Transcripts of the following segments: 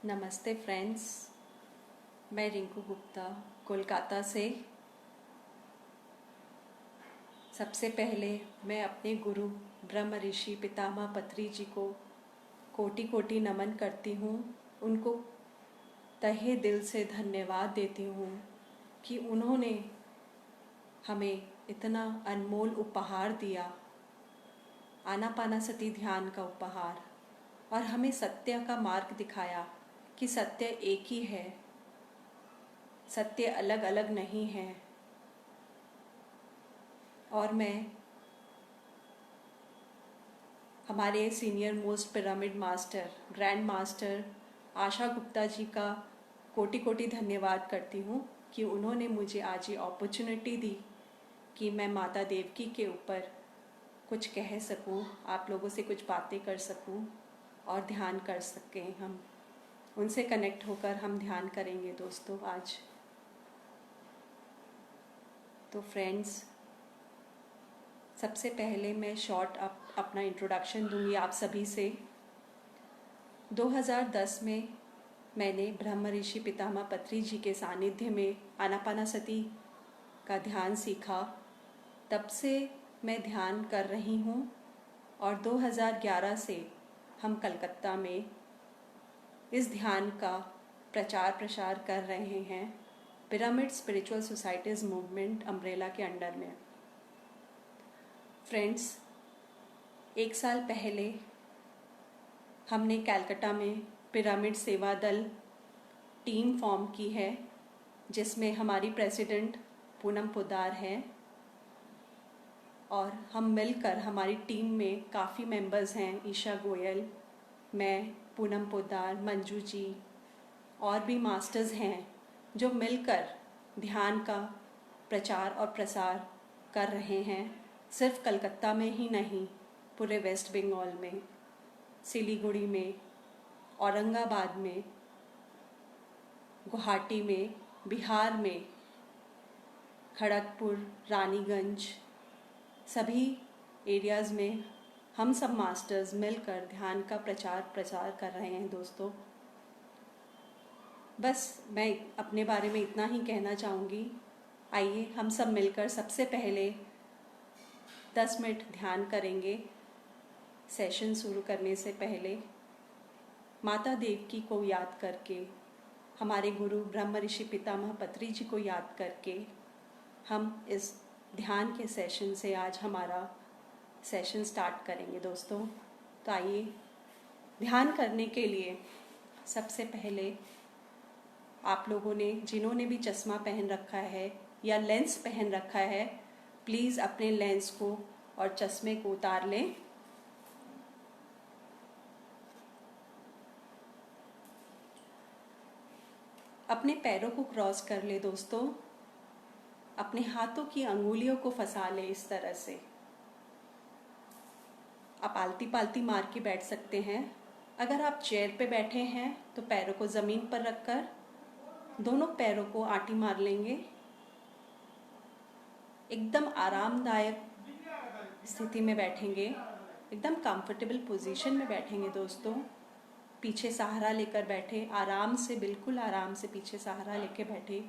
नमस्ते फ्रेंड्स। मैं रिंकू गुप्ता कोलकाता से। सबसे पहले मैं अपने गुरु ब्रह्म ऋषि पितामह पत्री जी को कोटि कोटि नमन करती हूँ। उनको तहे दिल से धन्यवाद देती हूँ कि उन्होंने हमें इतना अनमोल उपहार दिया, आनापानासती ध्यान का उपहार, और हमें सत्य का मार्ग दिखाया कि सत्य एक ही है, सत्य अलग अलग नहीं है। और मैं हमारे senior most pyramid master grand master Asha Gupta ji का कोटि कोटि धन्यवाद करती हूँ कि उन्होंने मुझे आज ये अपॉर्चुनिटी दी कि मैं माता देवकी के ऊपर कुछ कह सकूँ, आप लोगों से कुछ बातें कर सकूँ और ध्यान कर सकें। हम उनसे कनेक्ट होकर हम ध्यान करेंगे दोस्तों आज। तो फ्रेंड्स, सबसे पहले मैं शॉर्ट अपना इंट्रोडक्शन दूंगी आप सभी से। 2010 में मैंने ब्रह्म ऋषि पितामह पत्री जी के सानिध्य में आनापानासती का ध्यान सीखा। तब से मैं ध्यान कर रही हूँ और 2011 से हम कलकत्ता में इस ध्यान का प्रचार प्रसार कर रहे हैं pyramid spiritual societies movement umbrella के अंडर में। फ्रेंड्स, 1 साल पहले हमने कलकत्ता में पिरामिड सेवा दल टीम फॉर्म की है, जिसमें हमारी प्रेसिडेंट पूनम पोद्दार हैं, और हम मिलकर हमारी टीम में काफ़ी मेंबर्स हैं, ईशा गोयल, मैं, पूनम पोद्दार, मंजू जी और भी मास्टर्स हैं जो मिलकर ध्यान का प्रचार और प्रसार कर रहे हैं। सिर्फ कलकत्ता में ही नहीं, पूरे वेस्ट बंगाल में, सिलीगुड़ी में, औरंगाबाद में, गुवाहाटी में, बिहार में, खड़गपुर, रानीगंज, सभी एरियाज़ में हम सब मास्टर्स मिलकर ध्यान का प्रचार प्रसार कर रहे हैं दोस्तों। बस मैं अपने बारे में इतना ही कहना चाहूँगी। आइए हम सब मिलकर सबसे पहले 10 मिनट ध्यान करेंगे। सेशन शुरू करने से पहले माता देवकी को याद करके, हमारे गुरु ब्रह्म ऋषि पितामह पत्री जी को याद करके हम इस ध्यान के सेशन से आज हमारा सेशन स्टार्ट करेंगे दोस्तों। तो आइए, ध्यान करने के लिए सबसे पहले आप लोगों ने, जिन्होंने भी चश्मा पहन रखा है या लेंस पहन रखा है, प्लीज़ अपने लेंस को और चश्मे को उतार लें। अपने पैरों को क्रॉस कर ले दोस्तों। अपने हाथों की अंगुलियों को फंसा ले इस तरह से। आप आलती पालती मार के बैठ सकते हैं। अगर आप चेयर पे बैठे हैं तो पैरों को ज़मीन पर रखकर दोनों पैरों को आटी मार लेंगे। एकदम आरामदायक स्थिति में बैठेंगे, एकदम कंफर्टेबल पोजीशन में बैठेंगे दोस्तों। पीछे सहारा लेकर बैठे, आराम से, बिल्कुल आराम से पीछे सहारा लेकर बैठे।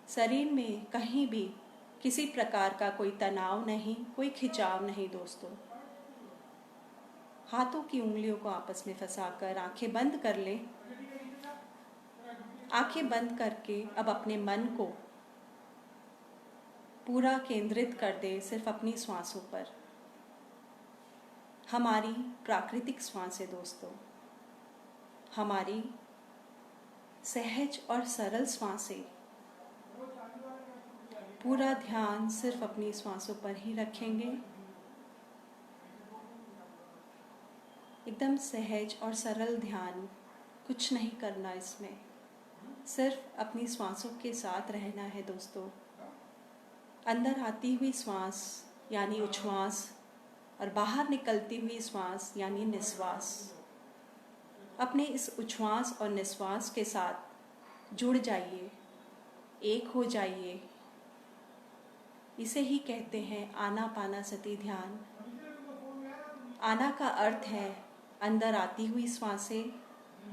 शरीर में कहीं भी किसी प्रकार का कोई तनाव नहीं, कोई खिंचाव नहीं दोस्तों। हाथों की उंगलियों को आपस में फंसाकर आंखें बंद कर लें। आंखें बंद करके अब अपने मन को पूरा केंद्रित कर दे सिर्फ अपनी श्वासों पर। हमारी प्राकृतिक श्वासें दोस्तों, हमारी सहज और सरल श्वासें। पूरा ध्यान सिर्फ अपनी श्वासों पर ही रखेंगे। एकदम सहज और सरल ध्यान, कुछ नहीं करना इसमें, सिर्फ अपनी श्वासों के साथ रहना है दोस्तों। अंदर आती हुई श्वास यानी उच्छ्वास और बाहर निकलती हुई श्वास यानी निश्वास। अपने इस उच्छ्वास और निश्वास के साथ जुड़ जाइए, एक हो जाइए। इसे ही कहते हैं आनापानासती ध्यान। आना का अर्थ है अंदर आती हुई श्वासें,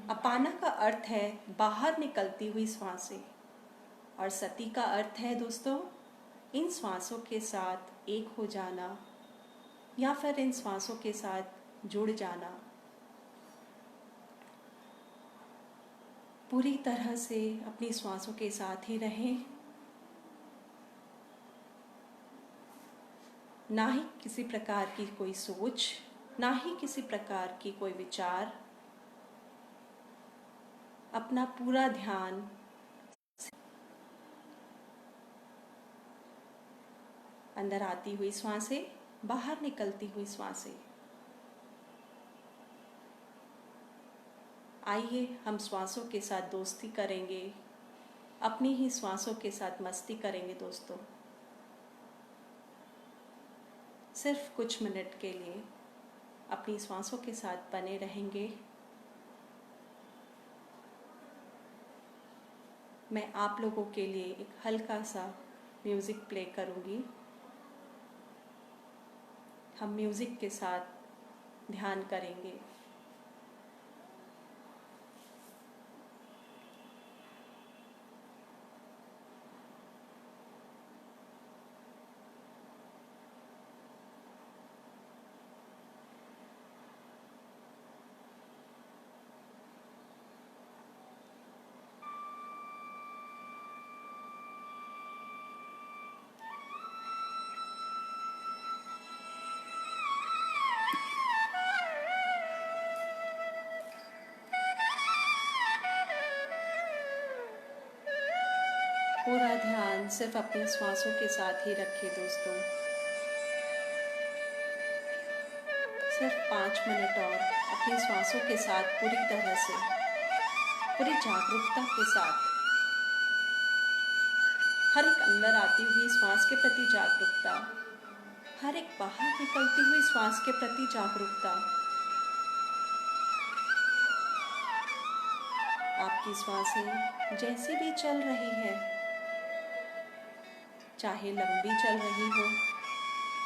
अपाना का अर्थ है बाहर निकलती हुई सांसें और सती का अर्थ है दोस्तों इन श्वासों के साथ एक हो जाना या फिर इन श्वासों के साथ जुड़ जाना। पूरी तरह से अपनी श्वासों के साथ ही रहें, ना ही किसी प्रकार की कोई सोच, ना ही किसी प्रकार की कोई विचार। अपना पूरा ध्यान अंदर आती हुई श्वासें, बाहर निकलती हुई श्वासें। आइए हम श्वासों के साथ दोस्ती करेंगे, अपनी ही श्वासों के साथ मस्ती करेंगे दोस्तों। सिर्फ कुछ मिनट के लिए अपनी श्वासों के साथ बने रहेंगे। मैं आप लोगों के लिए एक हल्का सा म्यूज़िक प्ले करूँगी। हम म्यूज़िक के साथ ध्यान करेंगे। पूरा ध्यान सिर्फ अपनी श्वासों के साथ ही रखें दोस्तों। सिर्फ 5 मिनट और अपनी श्वासों के साथ पूरी तरह से, पूरी जागरूकता के साथ, हर एक अंदर आती हुई श्वास के प्रति जागरूकता, हर एक बाहर निकलती हुई श्वास के प्रति जागरूकता। आपकी श्वासें जैसी भी चल रही है, चाहे लंबी चल रही हो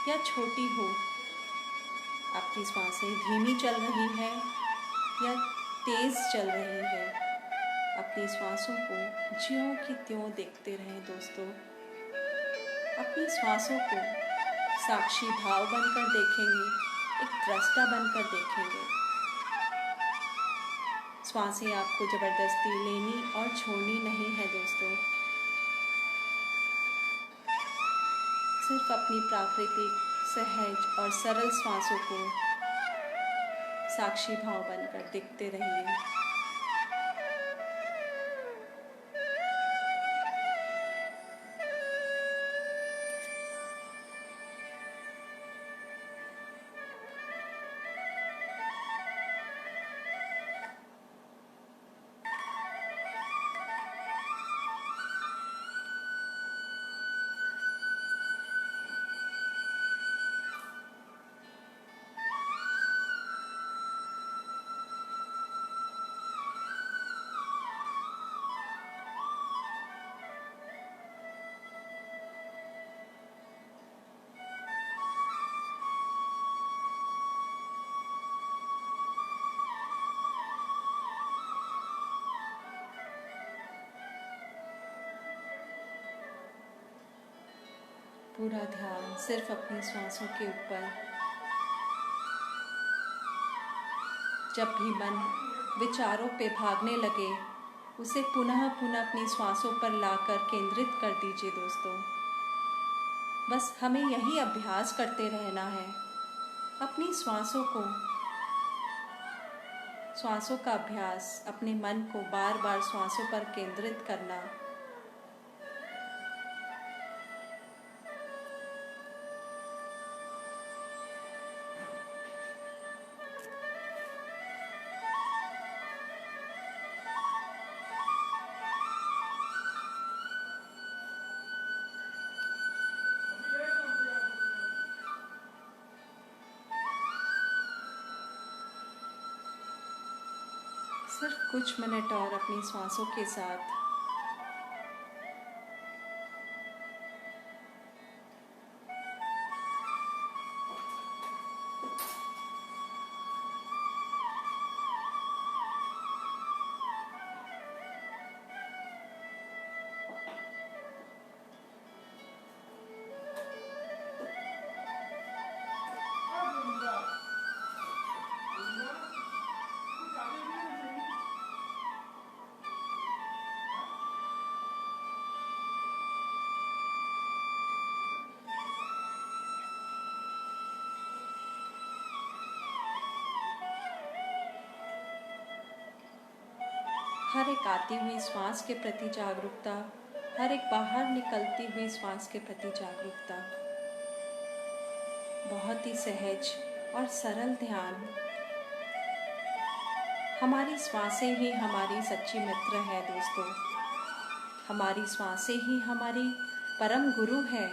या छोटी हो, आपकी श्वासें धीमी चल रही है या तेज चल रही है, अपनी श्वासों को ज्यों की त्यों देखते रहें दोस्तों। अपनी श्वासों को साक्षी भाव बनकर देखेंगे, एक दृष्टा बनकर देखेंगे। श्वासें आपको जबरदस्ती लेनी और छोड़नी नहीं है दोस्तों। सिर्फ अपनी प्राकृतिक, सहज और सरल श्वासों को साक्षी भाव बनकर देखते रहिए। पूरा ध्यान सिर्फ अपनी श्वासों के ऊपर। जब भी मन विचारों पे भागने लगे, उसे पुनः पुनः अपनी श्वासों पर लाकर केंद्रित कर दीजिए दोस्तों। बस हमें यही अभ्यास करते रहना है, अपनी श्वासों का अभ्यास, अपने मन को बार बार श्वासों पर केंद्रित करना। सिर्फ कुछ मिनट और अपनी श्वासों के साथ। हर एक आती हुई श्वास के प्रति जागरूकता, हर एक बाहर निकलती हुई श्वास के प्रति जागरूकता। बहुत ही सहज और सरल ध्यान। हमारी श्वासें ही हमारी सच्ची मित्र है दोस्तों। हमारी श्वासें ही हमारी परम गुरु है।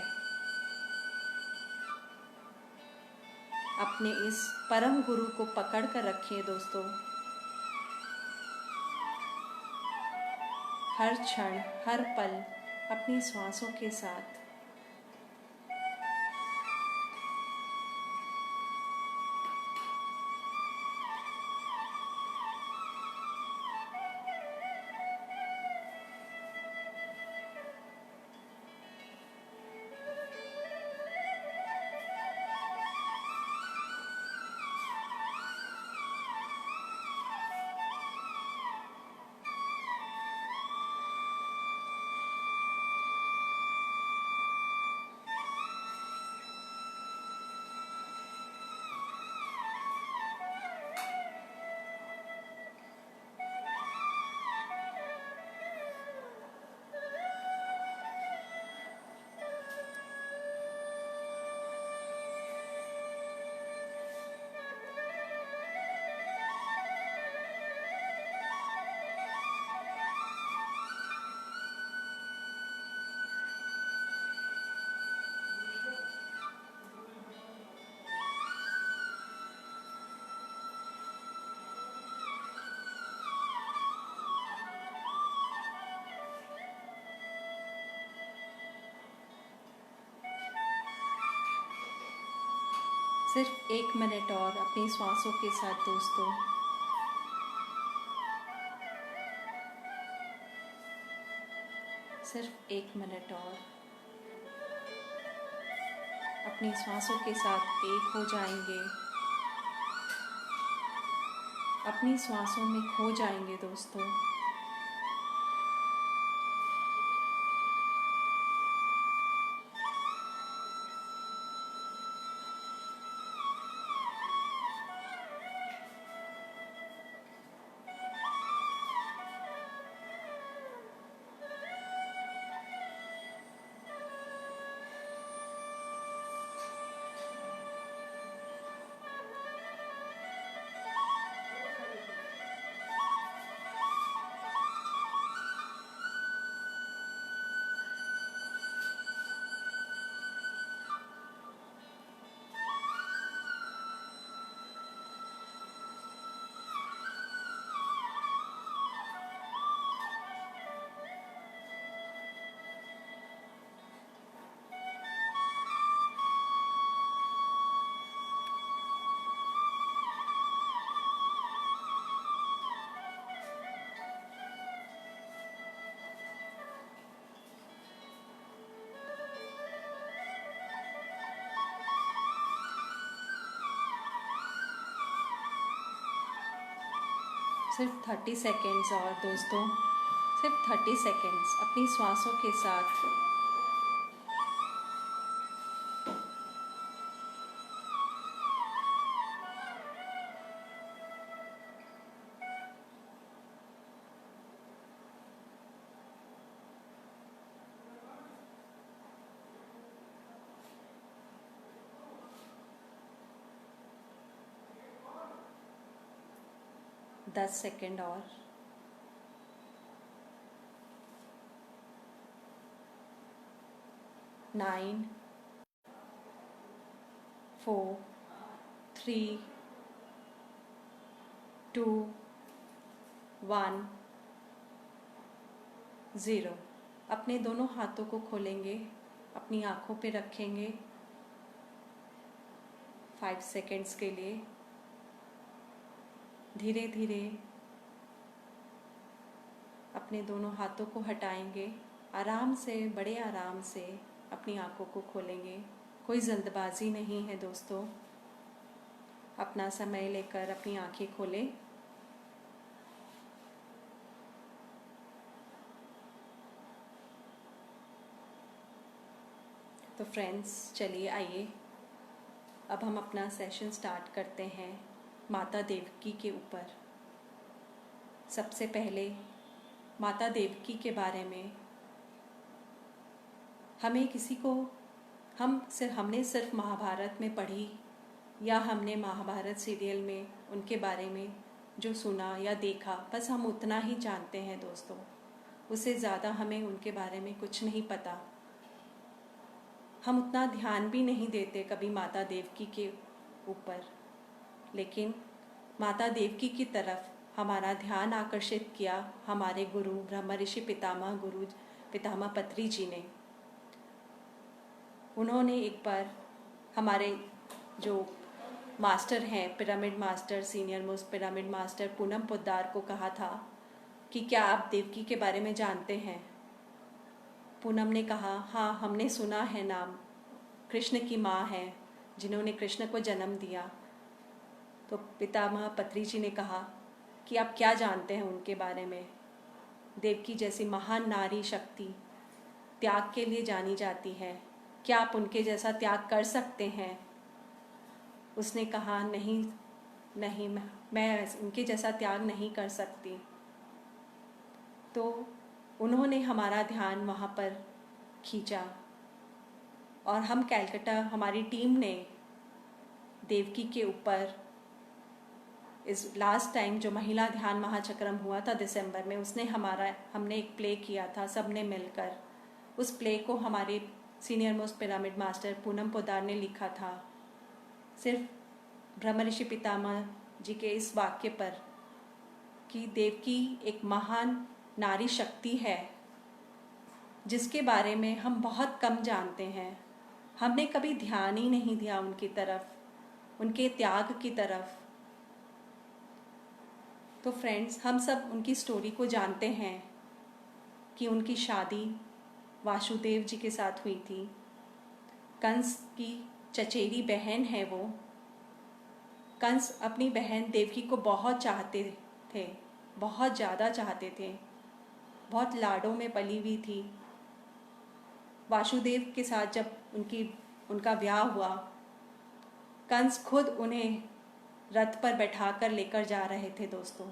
अपने इस परम गुरु को पकड़ कर रखिए दोस्तों। हर क्षण, हर पल अपनी श्वासों के साथ। सिर्फ 1 मिनट और अपनी श्वासों के साथ दोस्तों। सिर्फ 1 मिनट और अपनी श्वासों के साथ एक हो जाएंगे, अपनी श्वासों में खो जाएंगे दोस्तों। सिर्फ 30 सेकेंड्स और दोस्तों, सिर्फ 30 सेकेंड्स अपनी श्वासों के साथ। दस सेकेंड और। 9, 4, 3, 2, 1, 0। अपने दोनों हाथों को खोलेंगे, अपनी आँखों पे रखेंगे 5 सेकेंड्स के लिए। धीरे धीरे अपने दोनों हाथों को हटाएंगे, आराम से, बड़े आराम से अपनी आँखों को खोलेंगे। कोई जल्दबाजी नहीं है दोस्तों, अपना समय लेकर अपनी आँखें खोलें। तो फ्रेंड्स, चलिए आइए अब हम अपना सेशन स्टार्ट करते हैं माता देवकी के ऊपर। सबसे पहले माता देवकी के बारे में हमने सिर्फ महाभारत में पढ़ी या हमने महाभारत सीरियल में उनके बारे में जो सुना या देखा, बस हम उतना ही जानते हैं दोस्तों। उससे ज़्यादा हमें उनके बारे में कुछ नहीं पता। हम उतना ध्यान भी नहीं देते कभी माता देवकी के ऊपर, लेकिन माता देवकी की तरफ हमारा ध्यान आकर्षित किया हमारे गुरु ब्रह्म ऋषि पितामह पत्री जी ने। उन्होंने एक बार हमारे जो मास्टर हैं, pyramid master, senior most pyramid master Poonam Poddar को कहा था कि क्या आप देवकी के बारे में जानते हैं। पूनम ने कहा, हाँ हमने सुना है नाम, कृष्ण की माँ है जिन्होंने कृष्ण को जन्म दिया। तो पितामह पत्री जी ने कहा कि आप क्या जानते हैं उनके बारे में। देवकी जैसी महान नारी शक्ति त्याग के लिए जानी जाती है, क्या आप उनके जैसा त्याग कर सकते हैं। उसने कहा, नहीं, मैं उनके जैसा त्याग नहीं कर सकती। तो उन्होंने हमारा ध्यान वहाँ पर खींचा और हम कलकत्ता, हमारी टीम ने देवकी के ऊपर इस लास्ट टाइम जो महिला ध्यान महाचक्रम हुआ था दिसंबर में, हमने एक प्ले किया था सबने मिलकर। उस प्ले को हमारे senior most pyramid master Poonam Poddar ने लिखा था, सिर्फ ब्रह्म ऋषि पितामह जी के इस वाक्य पर कि देवकी एक महान नारी शक्ति है जिसके बारे में हम बहुत कम जानते हैं। हमने कभी ध्यान ही नहीं दिया उनकी तरफ, उनके त्याग की तरफ। तो फ्रेंड्स, हम सब उनकी स्टोरी को जानते हैं कि उनकी शादी वासुदेव जी के साथ हुई थी। कंस की चचेरी बहन है वो। कंस अपनी बहन देवकी को बहुत चाहते थे, बहुत ज़्यादा चाहते थे, बहुत लाडों में पली हुई थी। वासुदेव के साथ जब उनका ब्याह हुआ, कंस खुद उन्हें रथ पर बैठाकर लेकर जा रहे थे दोस्तों।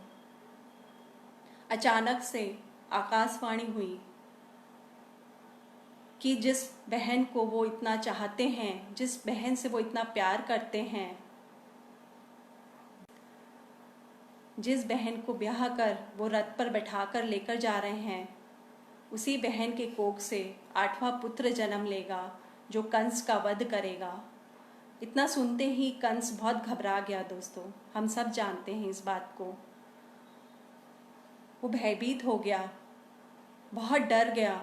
अचानक से आकाशवाणी हुई कि जिस बहन को वो इतना चाहते हैं, जिस बहन से वो इतना प्यार करते हैं, जिस बहन को ब्याह कर वो रथ पर बैठाकर लेकर जा रहे हैं, उसी बहन के कोख से 8वां पुत्र जन्म लेगा जो कंस का वध करेगा। इतना सुनते ही कंस बहुत घबरा गया दोस्तों। हम सब जानते हैं इस बात को। वो भयभीत हो गया, बहुत डर गया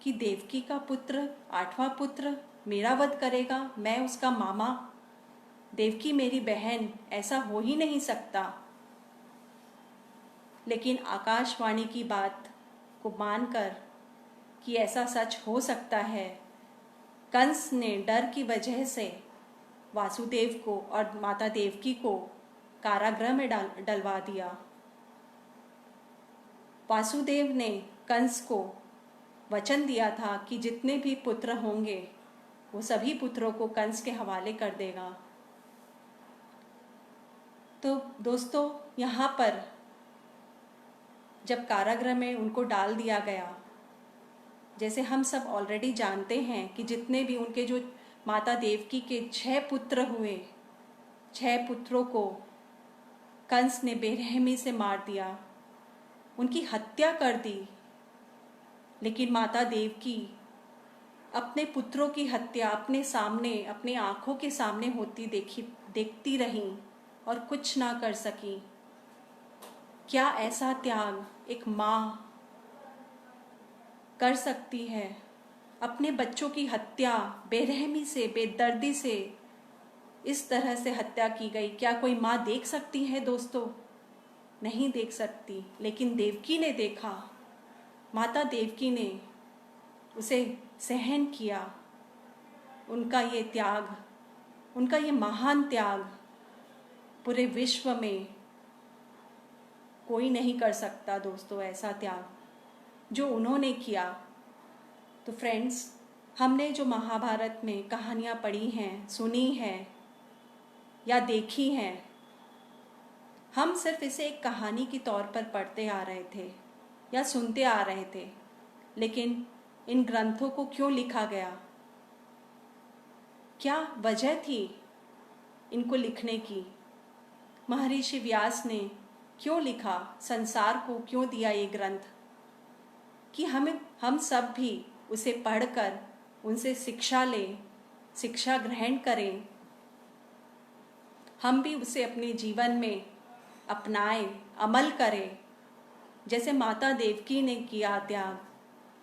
कि देवकी का पुत्र, 8वां पुत्र मेरा वध करेगा, मैं उसका मामा, देवकी मेरी बहन, ऐसा हो ही नहीं सकता। लेकिन आकाशवाणी की बात को मानकर कि ऐसा सच हो सकता है, कंस ने डर की वजह से वासुदेव को और माता देवकी को कारागृह में डलवा दिया। वासुदेव ने कंस को वचन दिया था कि जितने भी पुत्र होंगे वो सभी पुत्रों को कंस के हवाले कर देगा। तो दोस्तों, यहाँ पर जब कारागृह में उनको डाल दिया गया, जैसे हम सब ऑलरेडी जानते हैं कि जितने भी उनके जो माता देवकी के 6 पुत्र हुए, 6 पुत्रों को कंस ने बेरहमी से मार दिया, उनकी हत्या कर दी। लेकिन माता देवकी अपने पुत्रों की हत्या अपने सामने, अपने आंखों के सामने होती देखती रहीं और कुछ ना कर सकी। क्या ऐसा त्याग एक माँ कर सकती है? अपने बच्चों की हत्या बेरहमी से, बेदर्दी से इस तरह से हत्या की गई, क्या कोई माँ देख सकती है दोस्तों? नहीं देख सकती। लेकिन देवकी ने देखा, माता देवकी ने उसे सहन किया। उनका ये त्याग, उनका ये महान त्याग पूरे विश्व में कोई नहीं कर सकता दोस्तों, ऐसा त्याग जो उन्होंने किया। तो फ्रेंड्स, हमने जो महाभारत में कहानियाँ पढ़ी हैं, सुनी हैं या देखी हैं, हम सिर्फ इसे एक कहानी के तौर पर पढ़ते आ रहे थे, या सुनते आ रहे थे, लेकिन इन ग्रंथों को क्यों लिखा गया? क्या वजह थी इनको लिखने की? महर्षि व्यास ने क्यों लिखा? संसार को क्यों दिया ये ग्रंथ? कि हम सब भी उसे पढ़कर उनसे शिक्षा लें, शिक्षा ग्रहण करें, हम भी उसे अपने जीवन में अपनाएं, अमल करें, जैसे माता देवकी ने किया त्याग।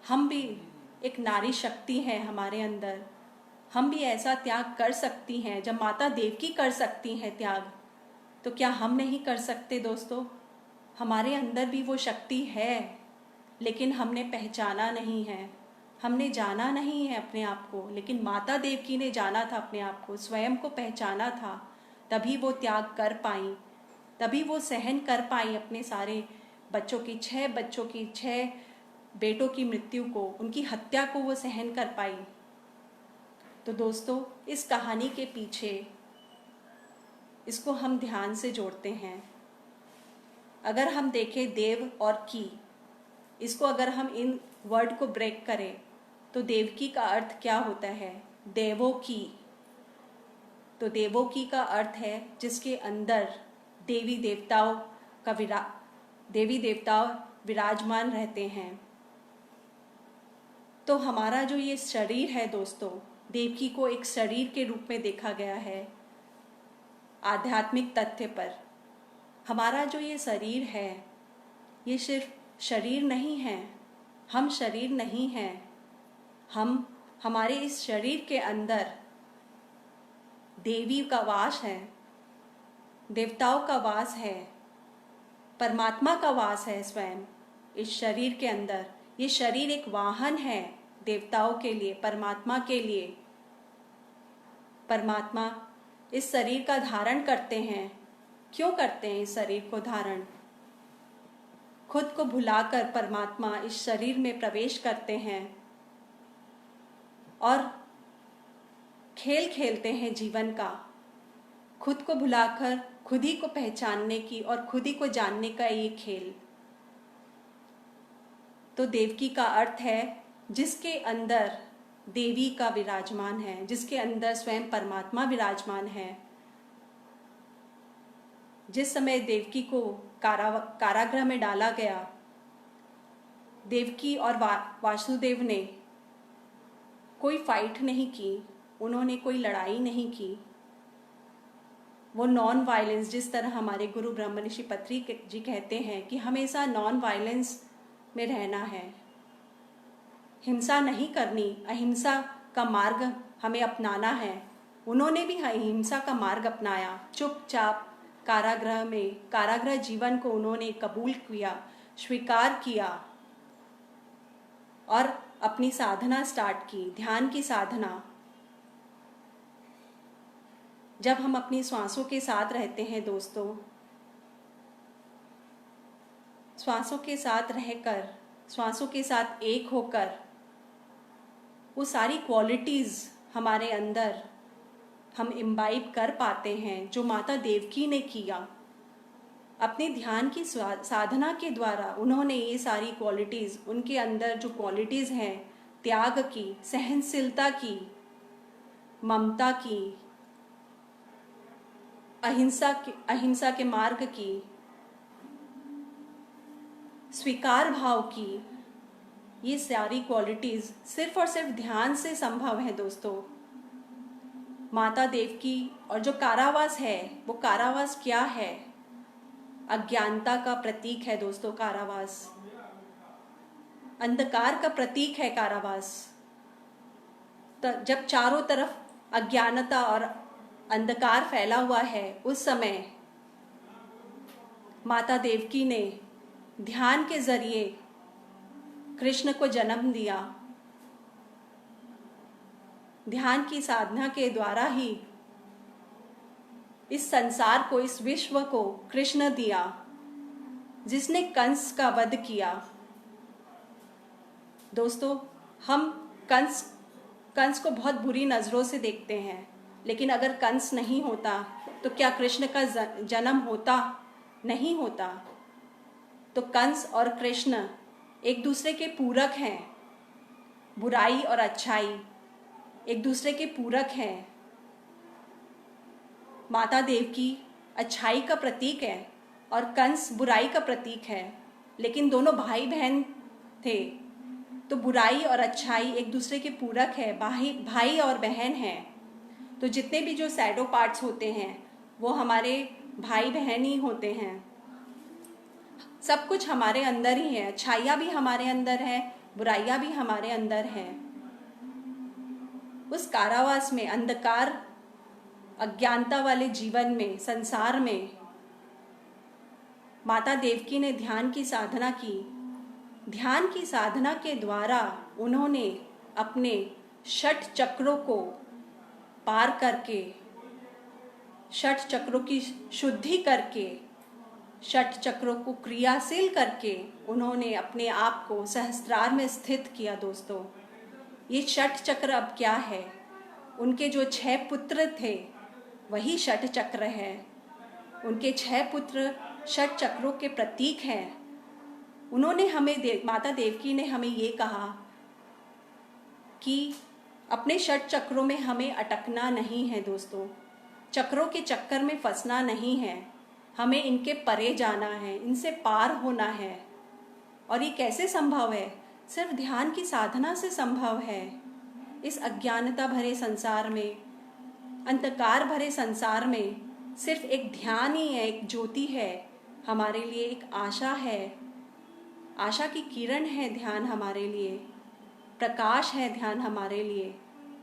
हम भी, एक नारी शक्ति है हमारे अंदर, हम भी ऐसा त्याग कर सकती हैं। जब माता देवकी कर सकती हैं त्याग, तो क्या हम नहीं कर सकते दोस्तों? हमारे अंदर भी वो शक्ति है, लेकिन हमने पहचाना नहीं है, हमने जाना नहीं है अपने आप को। लेकिन माता देवकी ने जाना था अपने आप को, स्वयं को पहचाना था, तभी वो त्याग कर पाई, तभी वो सहन कर पाई अपने सारे बच्चों की, 6 बेटों की मृत्यु को, उनकी हत्या को वो सहन कर पाई। तो दोस्तों, इस कहानी के पीछे इसको हम ध्यान से जोड़ते हैं। अगर हम देखें देव और की, इसको अगर हम इन वर्ड को ब्रेक करें तो देवकी का अर्थ क्या होता है? देवों की। तो देवों की का अर्थ है जिसके अंदर देवी देवता विराजमान रहते हैं। तो हमारा जो ये शरीर है दोस्तों, देवकी को एक शरीर के रूप में देखा गया है। आध्यात्मिक तथ्य पर हमारा जो ये शरीर है, ये सिर्फ शरीर नहीं है, हम शरीर नहीं हैं। हमारे इस शरीर के अंदर देवी का वास है, देवताओं का वास है, परमात्मा का वास है स्वयं इस शरीर के अंदर। ये शरीर एक वाहन है देवताओं के लिए, परमात्मा के लिए। परमात्मा इस शरीर का धारण करते हैं। क्यों करते हैं इस शरीर को धारण? खुद को भुलाकर परमात्मा इस शरीर में प्रवेश करते हैं और खेल खेलते हैं जीवन का, खुद को भुलाकर खुद ही को पहचानने की और खुद ही को जानने का ये खेल। तो देवकी का अर्थ है जिसके अंदर देवी का विराजमान है, जिसके अंदर स्वयं परमात्मा विराजमान है। जिस समय देवकी को कारागृह में डाला गया, देवकी और वासुदेव ने कोई फाइट नहीं की, उन्होंने कोई लड़ाई नहीं की। वो नॉन वायलेंस, जिस तरह हमारे गुरु ब्रह्मऋषि पत्री जी कहते हैं कि हमेशा नॉन वायलेंस में रहना है, हिंसा नहीं करनी, अहिंसा का मार्ग हमें अपनाना है। उन्होंने भी अहिंसा का मार्ग अपनाया। चुपचाप कारागृह जीवन को उन्होंने कबूल किया, स्वीकार किया और अपनी साधना स्टार्ट की, ध्यान की साधना। जब हम अपनी श्वासों के साथ रहते हैं दोस्तों, श्वासों के साथ रहकर, श्वासों के साथ एक होकर, वो सारी क्वालिटीज़ हमारे अंदर हम इम्बाइब कर पाते हैं जो माता देवकी ने किया। अपने ध्यान की साधना के द्वारा उन्होंने ये सारी क्वालिटीज़, उनके अंदर जो क्वालिटीज़ हैं, त्याग की, सहनशीलता की, ममता की, अहिंसा के मार्ग की, स्वीकार भाव की, ये सारी क्वालिटीज़ सिर्फ और सिर्फ ध्यान से संभव है दोस्तों। माता देवकी और जो कारावास है, वो कारावास क्या है? अज्ञानता का प्रतीक है दोस्तों कारावास, अंधकार का प्रतीक है कारावास। जब चारों तरफ अज्ञानता और अंधकार फैला हुआ है, उस समय माता देवकी ने ध्यान के जरिए कृष्ण को जन्म दिया। ध्यान की साधना के द्वारा ही इस संसार को, इस विश्व को कृष्ण दिया, जिसने कंस का वध किया। दोस्तों, हम कंस को बहुत बुरी नज़रों से देखते हैं, लेकिन अगर कंस नहीं होता तो क्या कृष्ण का जन्म होता? नहीं होता। तो कंस और कृष्ण एक दूसरे के पूरक हैं। बुराई और अच्छाई एक दूसरे के पूरक हैं। माता देवकी अच्छाई का प्रतीक है और कंस बुराई का प्रतीक है, लेकिन दोनों भाई बहन थे। तो बुराई और अच्छाई एक दूसरे के पूरक है, भाई और बहन हैं। तो जितने भी जो शैडो पार्ट्स होते हैं वो हमारे भाई बहन ही होते हैं। सब कुछ हमारे अंदर ही है, अच्छाइयाँ भी हमारे अंदर है, बुराइयाँ भी हमारे अंदर है। उस कारावास में, अंधकार अज्ञानता वाले जीवन में, संसार में माता देवकी ने ध्यान की साधना की। ध्यान की साधना के द्वारा उन्होंने अपने 6 चक्रों को पार करके, 6 चक्रों की शुद्धि करके, 6 चक्रों को क्रियाशील करके उन्होंने अपने आप को सहस्त्रार में स्थित किया। दोस्तों, ये 6 चक्र अब क्या है? उनके जो 6 पुत्र थे वही 6 चक्र है। उनके 6 पुत्र 6 चक्रों के प्रतीक हैं। उन्होंने हमें माता देवकी ने हमें ये कहा कि अपने 6 चक्रों में हमें अटकना नहीं है। दोस्तों, चक्रों के चक्कर में फंसना नहीं है, हमें इनके परे जाना है, इनसे पार होना है। और ये कैसे संभव है? सिर्फ ध्यान की साधना से संभव है। इस अज्ञानता भरे संसार में, अंधकार भरे संसार में सिर्फ एक ध्यान ही है, एक ज्योति है हमारे लिए, एक आशा है, आशा की किरण है ध्यान हमारे लिए, प्रकाश है ध्यान हमारे लिए।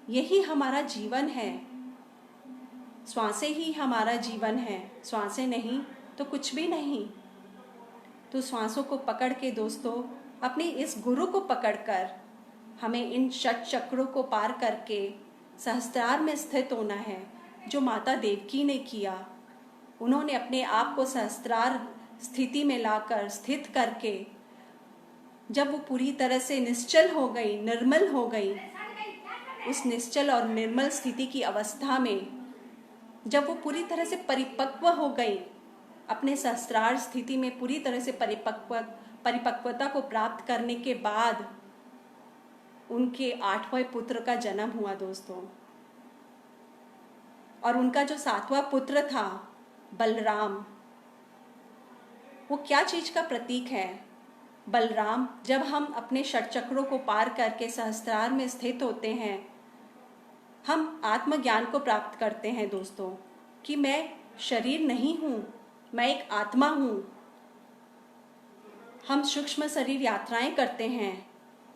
यही हमारा जीवन है। श्वासें ही हमारा जीवन है, श्वासें नहीं तो कुछ भी नहीं। तो श्वासों को पकड़ के दोस्तों, अपनी इस गुरु को पकड़कर हमें इन 6 चक्रों को पार करके सहस्त्रार में स्थित होना है, जो माता देवकी ने किया। उन्होंने अपने आप को सहस्त्रार स्थिति में लाकर स्थित करके जब वो पूरी तरह से निश्चल हो गई, निर्मल हो गई, उस निश्चल और निर्मल स्थिति की अवस्था में जब वो पूरी तरह से परिपक्व हो गई, अपने सहस्त्रार स्थिति में पूरी तरह से परिपक्वता को प्राप्त करने के बाद उनके 8वें पुत्र का जन्म हुआ। दोस्तों, और उनका जो 7वां पुत्र था बलराम, वो क्या चीज का प्रतीक है? बलराम, जब हम अपने 6 चक्रों को पार करके सहस्त्रार में स्थित होते हैं, हम आत्मज्ञान को प्राप्त करते हैं। दोस्तों, कि मैं शरीर नहीं हूँ, मैं एक आत्मा हूँ। हम सूक्ष्म शरीर यात्राएं करते हैं,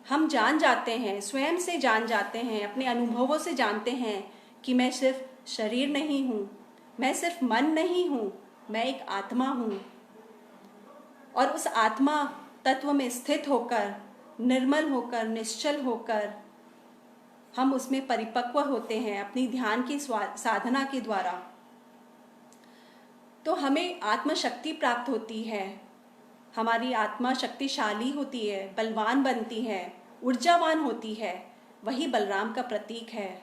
हम जान जाते हैं, स्वयं से जान जाते हैं, अपने अनुभवों से जानते हैं कि मैं सिर्फ शरीर नहीं हूँ, मैं सिर्फ मन नहीं हूँ, मैं एक आत्मा हूँ। और उस आत्मा तत्व में स्थित होकर, निर्मल होकर, निश्चल होकर हम उसमें परिपक्व होते हैं अपनी ध्यान की साधना के द्वारा। तो हमें आत्मशक्ति प्राप्त होती है, हमारी आत्मा शक्तिशाली होती है, बलवान बनती है, ऊर्जावान होती है। वही बलराम का प्रतीक है।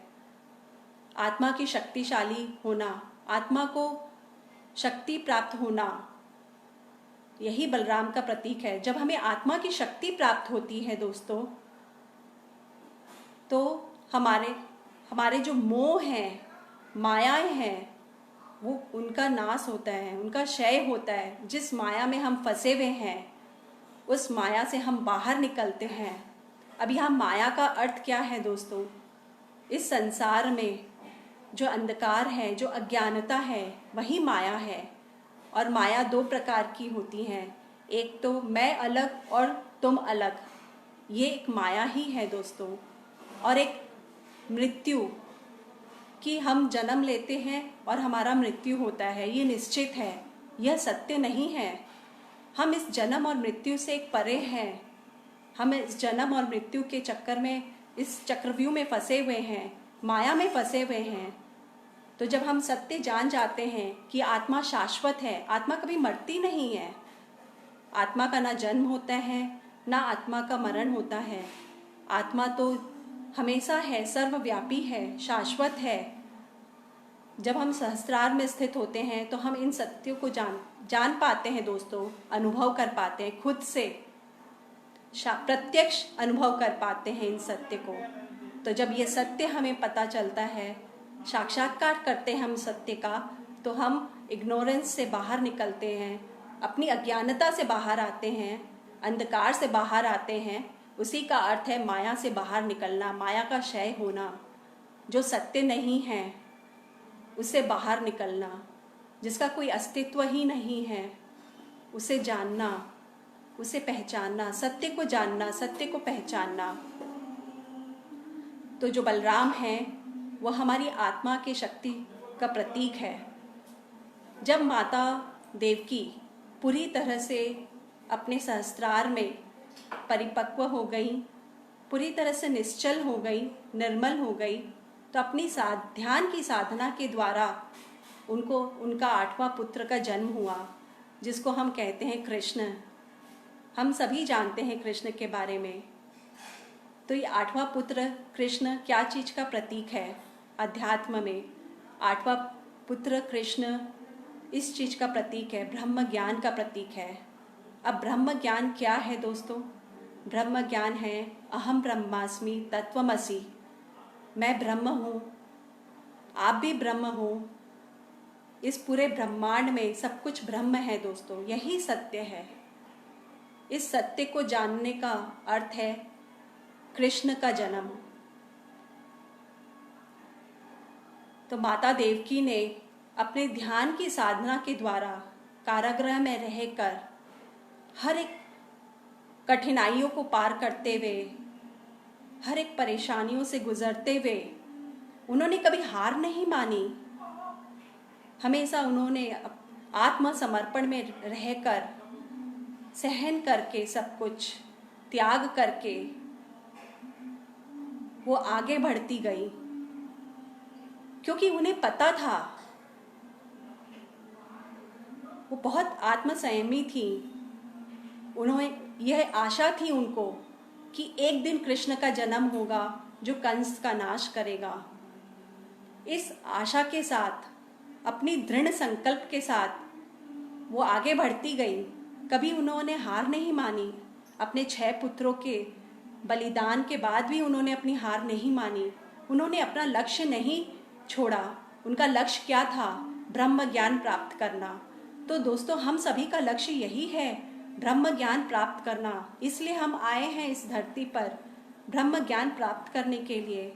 आत्मा की शक्तिशाली होना, आत्मा को शक्ति प्राप्त होना, यही बलराम का प्रतीक है। जब हमें आत्मा की शक्ति प्राप्त होती है दोस्तों, तो हमारे जो मोह हैं, मायाएं हैं, वो उनका नाश होता है, उनका क्षय होता है। जिस माया में हम फंसे हुए हैं, उस माया से हम बाहर निकलते हैं। अब यहाँ माया का अर्थ क्या है दोस्तों? इस संसार में जो अंधकार है, जो अज्ञानता है, वही माया है। और माया 2 प्रकार की होती हैं, एक तो मैं अलग और तुम अलग, ये एक माया ही है दोस्तों। और एक मृत्यु, कि हम जन्म लेते हैं और हमारा मृत्यु होता है, ये निश्चित है, यह सत्य नहीं है। हम इस जन्म और मृत्यु से एक परे हैं। हम इस जन्म और मृत्यु के चक्कर में, इस चक्रव्यूह में फंसे हुए हैं, माया में फंसे हुए हैं। तो जब हम सत्य जान जाते हैं कि आत्मा शाश्वत है, आत्मा कभी मरती नहीं है, आत्मा का ना जन्म होता है, ना आत्मा का मरण होता है, आत्मा तो हमेशा है, सर्वव्यापी है, शाश्वत है। जब हम सहस्त्रार में स्थित होते हैं तो हम इन सत्यों को जान पाते हैं दोस्तों, अनुभव कर पाते हैं खुद से। प्रत्यक्ष अनुभव कर पाते हैं इन सत्य को। तो जब ये सत्य हमें पता चलता है, साक्षात्कार करते हैं हम सत्य का, तो हम इग्नोरेंस से बाहर निकलते हैं, अपनी अज्ञानता से बाहर आते हैं, अंधकार से बाहर आते हैं। उसी का अर्थ है माया से बाहर निकलना, माया का क्षय होना, जो सत्य नहीं है उससे बाहर निकलना, जिसका कोई अस्तित्व ही नहीं है उसे जानना, उसे पहचानना, सत्य को जानना, सत्य को पहचानना। तो जो बलराम है वह हमारी आत्मा की शक्ति का प्रतीक है। जब माता देवकी पूरी तरह से अपने सहस्त्रार में परिपक्व हो गई, पूरी तरह से निश्चल हो गई, निर्मल हो गई, तो अपनी ध्यान की साधना के द्वारा उनको उनका 8वां पुत्र का जन्म हुआ, जिसको हम कहते हैं कृष्ण। हम सभी जानते हैं कृष्ण के बारे में। तो ये 8वां पुत्र कृष्ण क्या चीज़ का प्रतीक है? अध्यात्म में 8वां पुत्र कृष्ण इस चीज़ का प्रतीक है, ब्रह्म ज्ञान का प्रतीक है। अब ब्रह्म ज्ञान क्या है दोस्तों? ब्रह्म ज्ञान है अहम ब्रह्मास्मि तत्वमसि, मैं ब्रह्म हूँ, आप भी ब्रह्म हो। इस पूरे ब्रह्मांड में सब कुछ ब्रह्म है दोस्तों, यही सत्य है। इस सत्य को जानने का अर्थ है कृष्ण का जन्म। तो माता देवकी ने अपने ध्यान की साधना के द्वारा कारागृह में रहकर हर एक कठिनाइयों को पार करते हुए, हर एक परेशानियों से गुजरते हुए उन्होंने कभी हार नहीं मानी। हमेशा उन्होंने आत्मसमर्पण में रहकर, सहन करके, सब कुछ त्याग करके वो आगे बढ़ती गई, क्योंकि उन्हें पता था, वो बहुत आत्मसंयमी थी। उन्होंने यह आशा थी उनको कि एक दिन कृष्ण का जन्म होगा जो कंस का नाश करेगा। इस आशा के साथ, अपनी दृढ़ संकल्प के साथ वो आगे बढ़ती गई। कभी उन्होंने हार नहीं मानी। अपने 6 पुत्रों के बलिदान के बाद भी उन्होंने अपनी हार नहीं मानी। उन्होंने अपना लक्ष्य नहीं छोड़ा। उनका लक्ष्य क्या था? ब्रह्म ज्ञान प्राप्त करना। तो दोस्तों, हम सभी का लक्ष्य यही है, ब्रह्म ज्ञान प्राप्त करना। इसलिए हम आए हैं इस धरती पर ब्रह्म ज्ञान प्राप्त करने के लिए,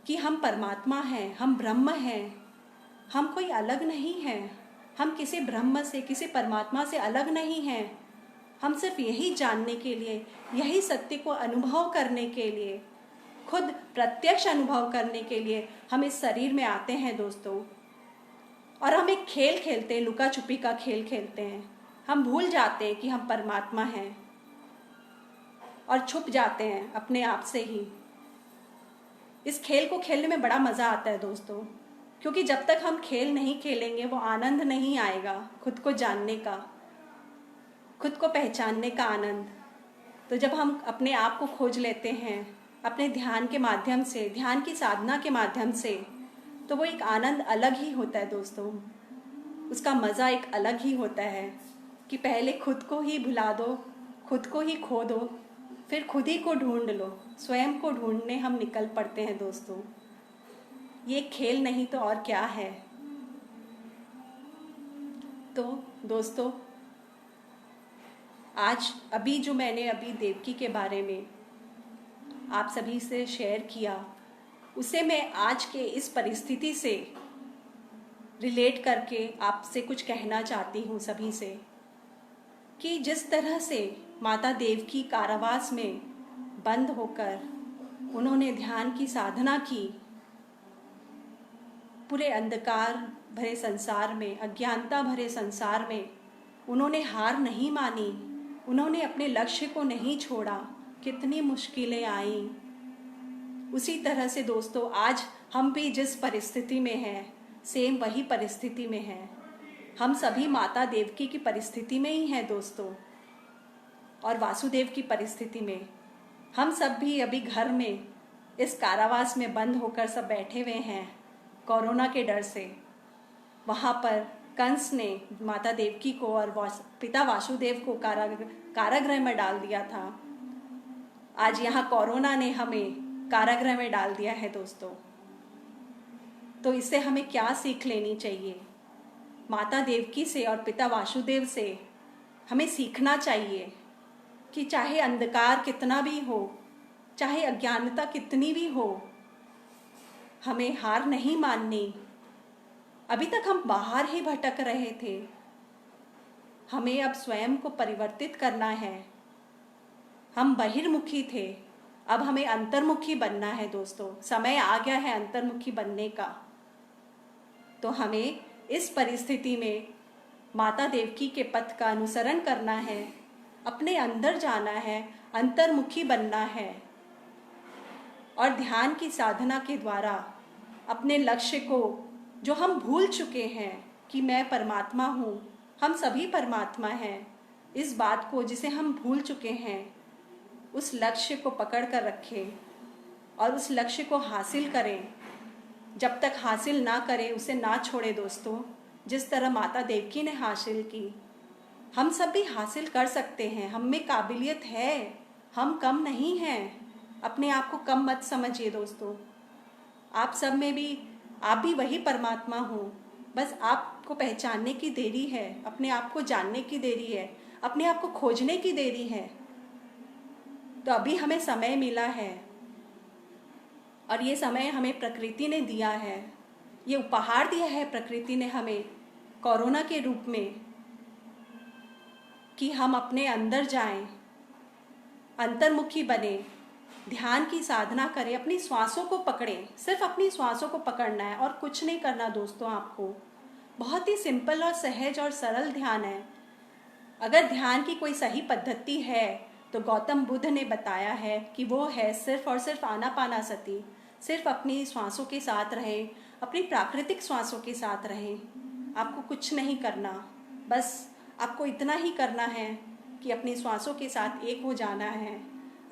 कि हम परमात्मा हैं, हम ब्रह्म हैं, हम कोई अलग नहीं हैं। हम किसी ब्रह्म से, किसी परमात्मा से अलग नहीं हैं। हम सिर्फ यही जानने के लिए, यही सत्य को अनुभव करने के लिए, खुद प्रत्यक्ष अनुभव करने के लिए हम इस शरीर में आते हैं दोस्तों। और हम एक खेल खेलते हैं, लुका छुपी का खेल खेलते हैं। हम भूल जाते हैं कि हम परमात्मा हैं और छुप जाते हैं अपने आप से ही। इस खेल को खेलने में बड़ा मज़ा आता है दोस्तों, क्योंकि जब तक हम खेल नहीं खेलेंगे वो आनंद नहीं आएगा, खुद को जानने का, खुद को पहचानने का आनंद। तो जब हम अपने आप को खोज लेते हैं अपने ध्यान के माध्यम से, ध्यान की साधना के माध्यम से, तो वो एक आनंद अलग ही होता है दोस्तों। उसका मज़ा एक अलग ही होता है कि पहले खुद को ही भुला दो, खुद को ही खो दो, फिर खुद ही को ढूंढ लो। स्वयं को ढूंढने हम निकल पड़ते हैं दोस्तों। ये खेल नहीं तो और क्या है। तो दोस्तों, आज जो मैंने अभी देवकी के बारे में आप सभी से शेयर किया, उसे मैं आज के इस परिस्थिति से रिलेट करके आपसे कुछ कहना चाहती हूँ सभी से, कि जिस तरह से माता देवकी कारावास में बंद होकर उन्होंने ध्यान की साधना की, पूरे अंधकार भरे संसार में, अज्ञानता भरे संसार में उन्होंने हार नहीं मानी, उन्होंने अपने लक्ष्य को नहीं छोड़ा। कितनी मुश्किलें आईं। उसी तरह से दोस्तों, आज हम भी जिस परिस्थिति में हैं, सेम वही परिस्थिति में हैं। हम सभी माता देवकी की परिस्थिति में ही हैं दोस्तों, और वासुदेव की परिस्थिति में। हम सब भी अभी घर में इस कारावास में बंद होकर सब बैठे हुए हैं कोरोना के डर से। वहाँ पर कंस ने माता देवकी को और पिता वासुदेव को कारागृह में डाल दिया था, आज यहाँ कोरोना ने हमें कारागृह में डाल दिया है दोस्तों। तो इससे हमें क्या सीख लेनी चाहिए? माता देवकी से और पिता वासुदेव से हमें सीखना चाहिए कि चाहे अंधकार कितना भी हो, चाहे अज्ञानता कितनी भी हो, हमें हार नहीं माननी। अभी तक हम बाहर ही भटक रहे थे, हमें अब स्वयं को परिवर्तित करना है। हम बहिर्मुखी थे, अब हमें अंतर्मुखी बनना है दोस्तों। समय आ गया है अंतर्मुखी बनने का। तो हमें इस परिस्थिति में माता देवकी के पथ का अनुसरण करना है, अपने अंदर जाना है, अंतर्मुखी बनना है और ध्यान की साधना के द्वारा अपने लक्ष्य को, जो हम भूल चुके हैं कि मैं परमात्मा हूँ, हम सभी परमात्मा हैं, इस बात को जिसे हम भूल चुके हैं, उस लक्ष्य को पकड़ कर रखें और उस लक्ष्य को हासिल करें। जब तक हासिल ना करें उसे ना छोड़े दोस्तों। जिस तरह माता देवकी ने हासिल की, हम सब भी हासिल कर सकते हैं। हम में काबिलियत है, हम कम नहीं हैं। अपने आप को कम मत समझिए दोस्तों। आप सब में भी, आप भी वही परमात्मा हो, बस आपको पहचानने की देरी है, अपने आप को जानने की देरी है, अपने आप को खोजने की देरी है। तो अभी हमें समय मिला है और ये समय हमें प्रकृति ने दिया है, ये उपहार दिया है प्रकृति ने हमें कोरोना के रूप में, कि हम अपने अंदर जाएं, अंतर्मुखी बने, ध्यान की साधना करें, अपनी श्वासों को पकड़ें। सिर्फ अपनी श्वासों को पकड़ना है और कुछ नहीं करना दोस्तों। आपको बहुत ही सिंपल और सहज और सरल ध्यान है। अगर ध्यान की कोई सही पद्धति है तो गौतम बुद्ध ने बताया है कि वो है सिर्फ और सिर्फ आनापानासति। सिर्फ अपनी श्वासों के साथ रहें, अपनी प्राकृतिक श्वासों के साथ रहें। आपको कुछ नहीं करना, बस आपको इतना ही करना है कि अपनी श्वासों के साथ एक हो जाना है,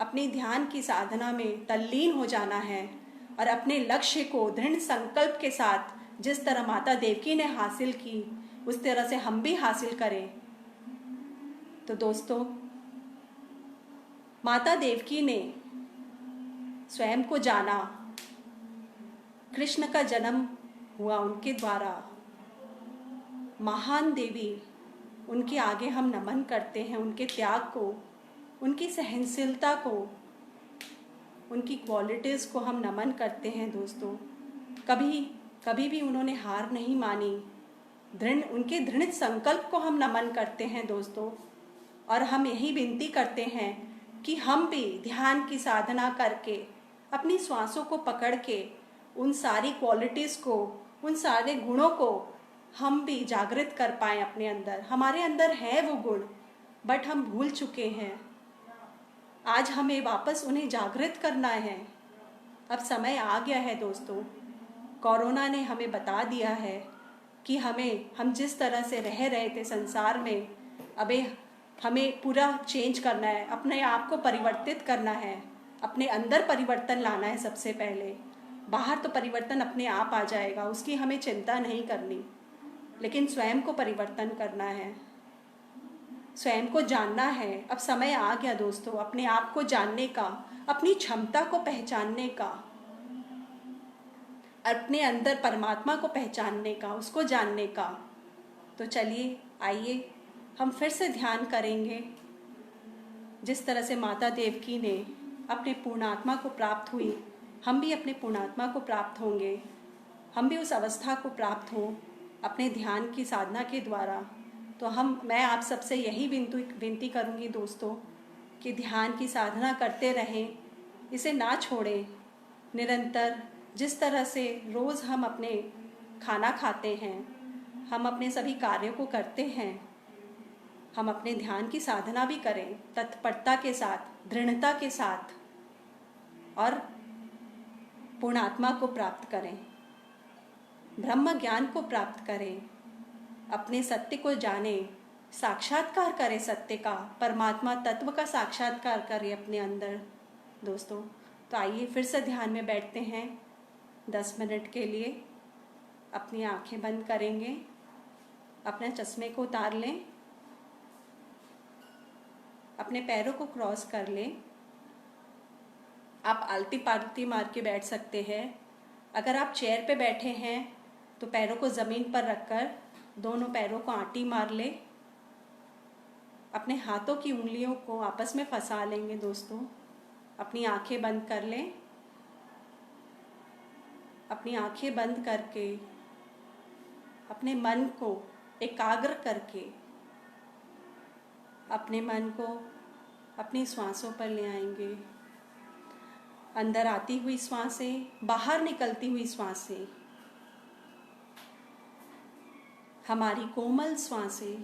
अपनी ध्यान की साधना में तल्लीन हो जाना है और अपने लक्ष्य को दृढ़ संकल्प के साथ, जिस तरह माता देवकी ने हासिल की, उस तरह से हम भी हासिल करें। तो दोस्तों, माता देवकी ने स्वयं को जाना, कृष्ण का जन्म हुआ उनके द्वारा। महान देवी, उनके आगे हम नमन करते हैं, उनके त्याग को, उनकी सहनशीलता को, उनकी क्वालिटीज़ को हम नमन करते हैं दोस्तों। कभी भी उन्होंने हार नहीं मानी। उनके दृढ़ संकल्प को हम नमन करते हैं दोस्तों। और हम यही विनती करते हैं कि हम भी ध्यान की साधना करके, अपनी श्वासों को पकड़ के, उन सारी क्वालिटीज़ को, उन सारे गुणों को हम भी जागृत कर पाएँ अपने अंदर। हमारे अंदर है वो गुण, बट हम भूल चुके हैं। आज हमें वापस उन्हें जागृत करना है। अब समय आ गया है दोस्तों। कोरोना ने हमें बता दिया है कि हम जिस तरह से रह रहे थे संसार में, अबे हमें पूरा चेंज करना है, अपने आप को परिवर्तित करना है, अपने अंदर परिवर्तन लाना है सबसे पहले। बाहर तो परिवर्तन अपने आप आ जाएगा, उसकी हमें चिंता नहीं करनी, लेकिन स्वयं को परिवर्तन करना है, स्वयं को जानना है। अब समय आ गया दोस्तों अपने आप को जानने का, अपनी क्षमता को पहचानने का, अपने अंदर परमात्मा को पहचानने का, उसको जानने का। तो चलिए आइए हम फिर से ध्यान करेंगे। जिस तरह से माता देवकी ने अपने पूर्णात्मा को प्राप्त हुई, हम भी अपने पूर्णात्मा को प्राप्त होंगे। हम भी उस अवस्था को प्राप्त हों अपने ध्यान की साधना के द्वारा। तो मैं आप सबसे यही विनती करूँगी दोस्तों कि ध्यान की साधना करते रहें, इसे ना छोड़ें। निरंतर जिस तरह से रोज़ हम अपने खाना खाते हैं, हम अपने सभी कार्यों को करते हैं, हम अपने ध्यान की साधना भी करें तत्परता के साथ, दृढ़ता के साथ, और पूर्णात्मा को प्राप्त करें, ब्रह्म ज्ञान को प्राप्त करें, अपने सत्य को जानें, साक्षात्कार करें सत्य का, परमात्मा तत्व का साक्षात्कार करें अपने अंदर दोस्तों। तो आइए फिर से ध्यान में बैठते हैं 10 मिनट के लिए। अपनी आंखें बंद करेंगे अपने चश्मे को उतार लें, अपने पैरों को क्रॉस कर लें। आप आलती पालती मार के बैठ सकते हैं। अगर आप चेयर पे बैठे हैं तो पैरों को ज़मीन पर रखकर दोनों पैरों को आंटी मार लें। अपने हाथों की उंगलियों को आपस में फंसा लेंगे दोस्तों। अपनी आंखें बंद कर लें। अपनी आंखें बंद करके अपने मन को एकाग्र करके अपने मन को अपनी श्वासों पर ले आएंगे। अंदर आती हुई श्वासें, बाहर निकलती हुई श्वासें, हमारी कोमल श्वासें,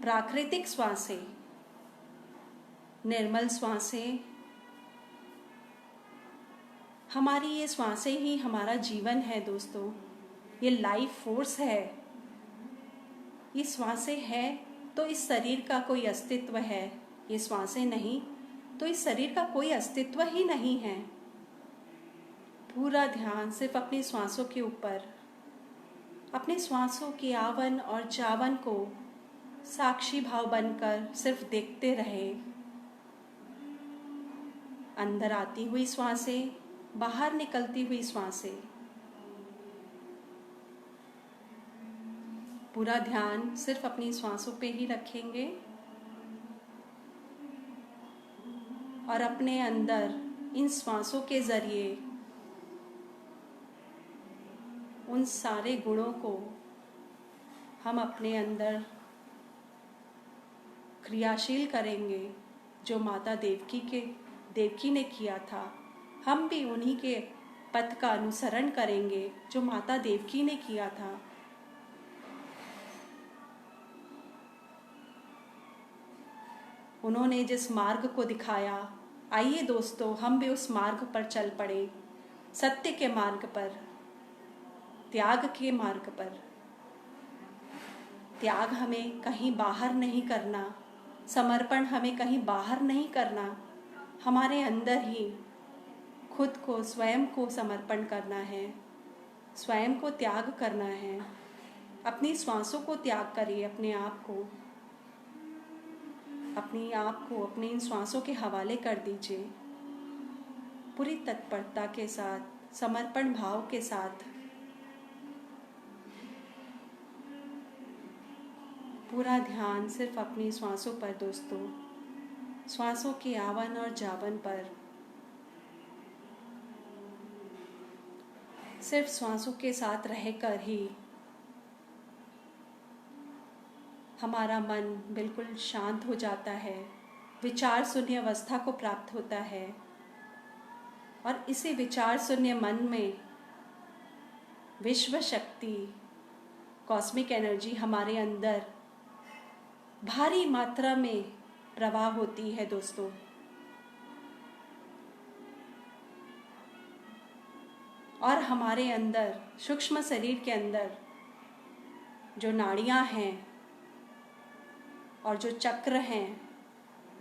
प्राकृतिक श्वासें, निर्मल श्वासें। हमारी ये श्वासें ही हमारा जीवन है दोस्तों। ये लाइफ फोर्स है। ये श्वासें है तो इस शरीर का कोई अस्तित्व है। ये श्वासें नहीं तो इस शरीर का कोई अस्तित्व ही नहीं है। पूरा ध्यान सिर्फ अपनी श्वासों के ऊपर, अपने श्वासों के आवन और जावन को साक्षी भाव बनकर सिर्फ देखते रहे। अंदर आती हुई श्वासें, बाहर निकलती हुई श्वासें। पूरा ध्यान सिर्फ अपनी श्वासों पे ही रखेंगे और अपने अंदर इन श्वासों के जरिए उन सारे गुणों को हम अपने अंदर क्रियाशील करेंगे जो माता देवकी ने किया था। हम भी उन्हीं के पथ का अनुसरण करेंगे जो माता देवकी ने किया था। उन्होंने जिस मार्ग को दिखाया, आइए दोस्तों हम भी उस मार्ग पर चल पड़े। सत्य के मार्ग पर, त्याग के मार्ग पर। त्याग हमें कहीं बाहर नहीं करना, समर्पण हमें कहीं बाहर नहीं करना। हमारे अंदर ही खुद को, स्वयं को समर्पण करना है, स्वयं को त्याग करना है। अपनी श्वासों को त्याग करिए, अपने आप को, अपने इन श्वासों के हवाले कर दीजिए। पूरी तत्परता के साथ, समर्पण भाव के साथ पूरा ध्यान सिर्फ अपनी श्वासों पर दोस्तों, श्वासों के आवन और जावन पर। सिर्फ श्वासों के साथ रहकर ही हमारा मन बिल्कुल शांत हो जाता है, विचार शून्य अवस्था को प्राप्त होता है और इसी विचार शून्य मन में विश्व शक्ति, कॉस्मिक एनर्जी हमारे अंदर भारी मात्रा में प्रवाह होती है दोस्तों। और हमारे अंदर, सूक्ष्म शरीर के अंदर जो नाड़ियां हैं और जो चक्र हैं,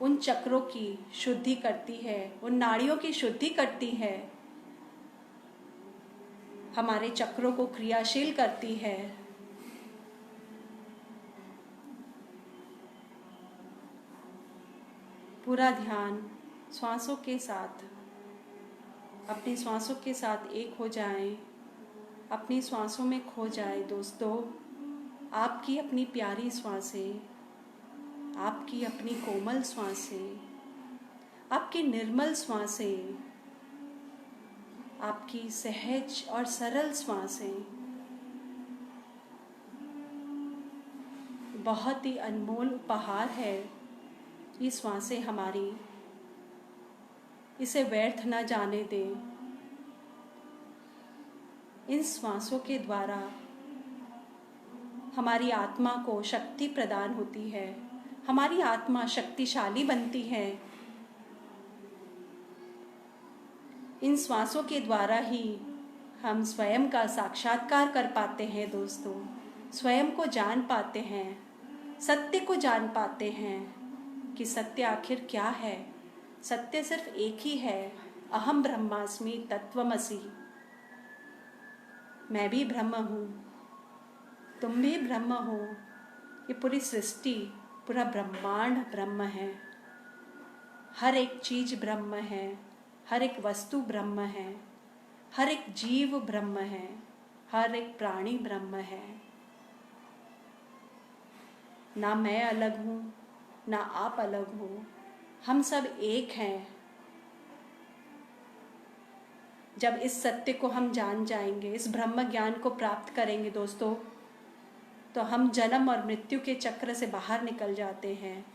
उन चक्रों की शुद्धि करती है, उन नाड़ियों की शुद्धि करती है, हमारे चक्रों को क्रियाशील करती है। पूरा ध्यान श्वासों के साथ, अपनी श्वासों के साथ एक हो जाएं, अपनी श्वासों में खो जाए दोस्तों। आपकी अपनी प्यारी श्वासें, आपकी अपनी कोमल श्वासें, आपकी निर्मल श्वासें, आपकी सहज और सरल श्वासें बहुत ही अनमोल उपहार है। ये श्वासें हमारी, इसे व्यर्थ न जाने दें। इन श्वासों के द्वारा हमारी आत्मा को शक्ति प्रदान होती है, हमारी आत्मा शक्तिशाली बनती है। इन श्वासों के द्वारा ही हम स्वयं का साक्षात्कार कर पाते हैं दोस्तों, स्वयं को जान पाते हैं, सत्य को जान पाते हैं कि सत्य आखिर क्या है। सत्य सिर्फ एक ही है, अहम ब्रह्मास्मि तत्वमसि। मैं भी ब्रह्म हूँ, तुम भी ब्रह्म हो। ये पूरी सृष्टि, पूरा ब्रह्मांड ब्रह्म है। हर एक चीज ब्रह्म है, हर एक वस्तु ब्रह्म है, हर एक जीव ब्रह्म है, हर एक प्राणी ब्रह्म है। ना मैं अलग हूँ, ना आप अलग हो, हम सब एक हैं। जब इस सत्य को हम जान जाएंगे, इस ब्रह्म ज्ञान को प्राप्त करेंगे दोस्तों, तो हम जन्म और मृत्यु के चक्र से बाहर निकल जाते हैं।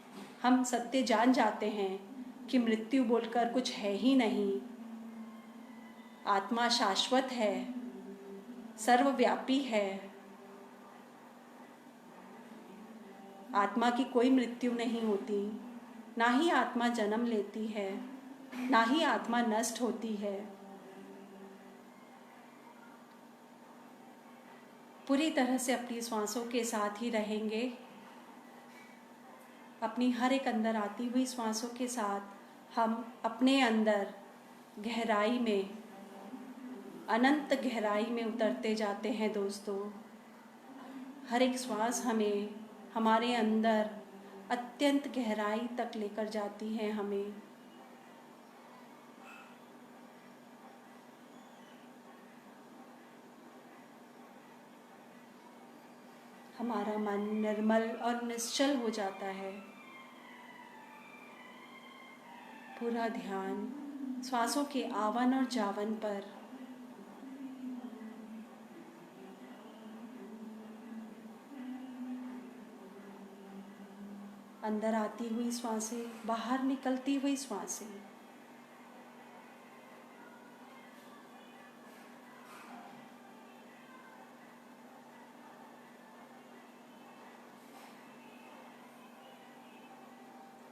हम सत्य जान जाते हैं कि मृत्यु बोलकर कुछ है ही नहीं। आत्मा शाश्वत है, सर्वव्यापी है। आत्मा की कोई मृत्यु नहीं होती, ना ही आत्मा जन्म लेती है, ना ही आत्मा नष्ट होती है। पूरी तरह से अपनी श्वासों के साथ ही रहेंगे। अपनी हर एक अंदर आती हुई श्वासों के साथ हम अपने अंदर गहराई में, अनंत गहराई में उतरते जाते हैं दोस्तों। हर एक श्वास हमें हमारे अंदर अत्यंत गहराई तक लेकर जाती है हमें। हमारा मन निर्मल और निश्चल हो जाता है। पूरा ध्यान श्वासों के आवन और जावन पर। अंदर आती हुई श्वासें, बाहर निकलती हुई श्वासें।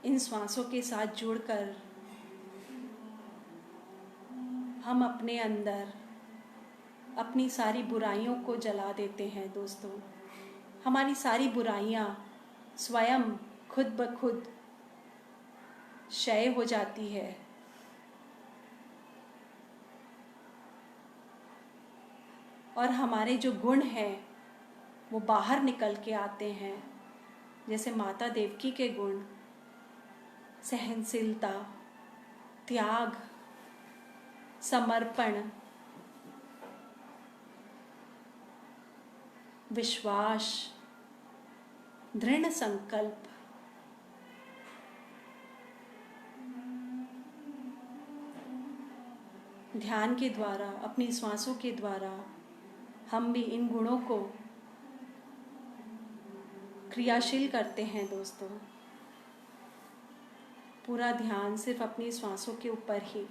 इन श्वासों के साथ जुड़कर हम अपने अंदर अपनी सारी बुराइयों को जला देते हैं दोस्तों। हमारी सारी बुराइयां स्वयं खुद ब खुद क्षय हो जाती है। और हमारे जो गुण हैं वो बाहर निकल के आते हैं, जैसे माता देवकी के गुण, सहनशीलता, त्याग, समर्पण, विश्वास, दृढ़ संकल्प। ध्यान के द्वारा, अपनी श्वासों के द्वारा हम भी इन गुणों को क्रियाशील करते हैं दोस्तों। पूरा ध्यान सिर्फ अपनी श्वासों के ऊपर ही।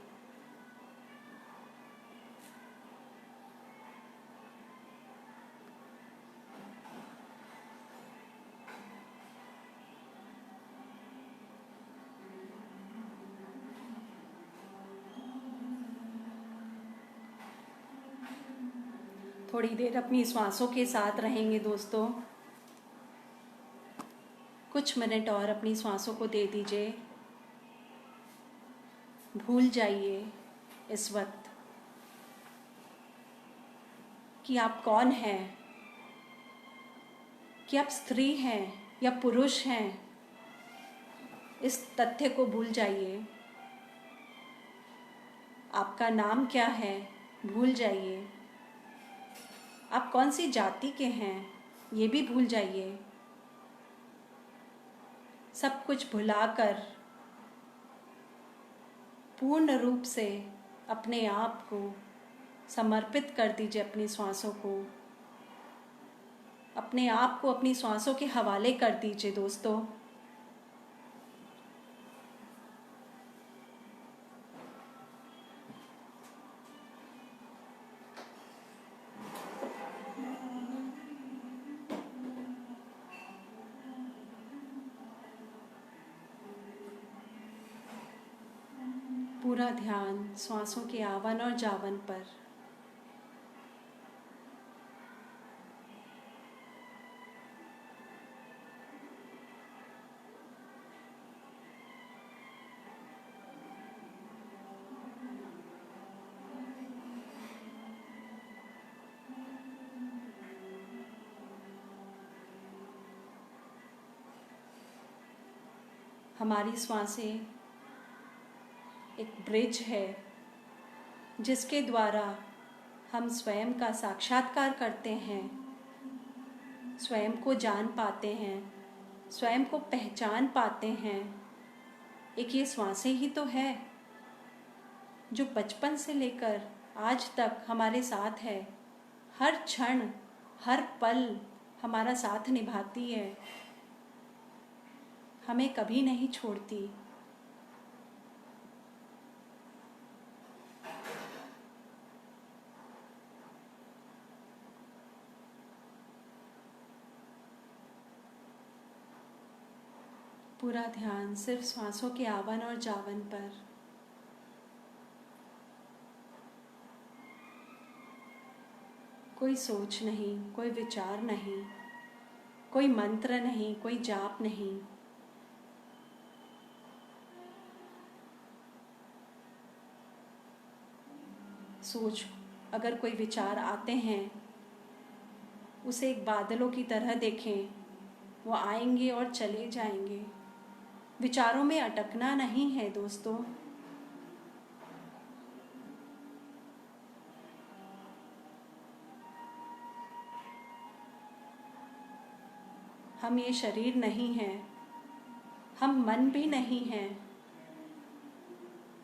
थोड़ी देर अपनी श्वासों के साथ रहेंगे दोस्तों। कुछ मिनट और अपनी श्वासों को दे दीजिए। भूल जाइए इस वक्त कि आप कौन हैं, कि आप स्त्री हैं या पुरुष हैं। इस तथ्य को भूल जाइए। आपका नाम क्या है, भूल जाइए। आप कौन सी जाति के हैं, ये भी भूल जाइए। सब कुछ भुलाकर पूर्ण रूप से अपने आप को समर्पित कर दीजिए। अपनी श्वासों को, अपने आप को अपनी श्वासों के हवाले कर दीजिए दोस्तों। पूरा ध्यान श्वासों के आवन और जावन पर। हमारी श्वासें एक ब्रिज है जिसके द्वारा हम स्वयं का साक्षात्कार करते हैं, स्वयं को जान पाते हैं, स्वयं को पहचान पाते हैं। एक ये श्वासें ही तो है जो बचपन से लेकर आज तक हमारे साथ है, हर क्षण हर पल हमारा साथ निभाती है, हमें कभी नहीं छोड़ती। पूरा ध्यान सिर्फ सांसों के आवन और जावन पर। कोई सोच नहीं, कोई विचार नहीं, कोई मंत्र नहीं, कोई जाप नहीं। सोच, अगर कोई विचार आते हैं उसे एक बादलों की तरह देखें, वो आएंगे और चले जाएंगे। विचारों में अटकना नहीं है दोस्तों। हम ये शरीर नहीं हैं, हम मन भी नहीं हैं,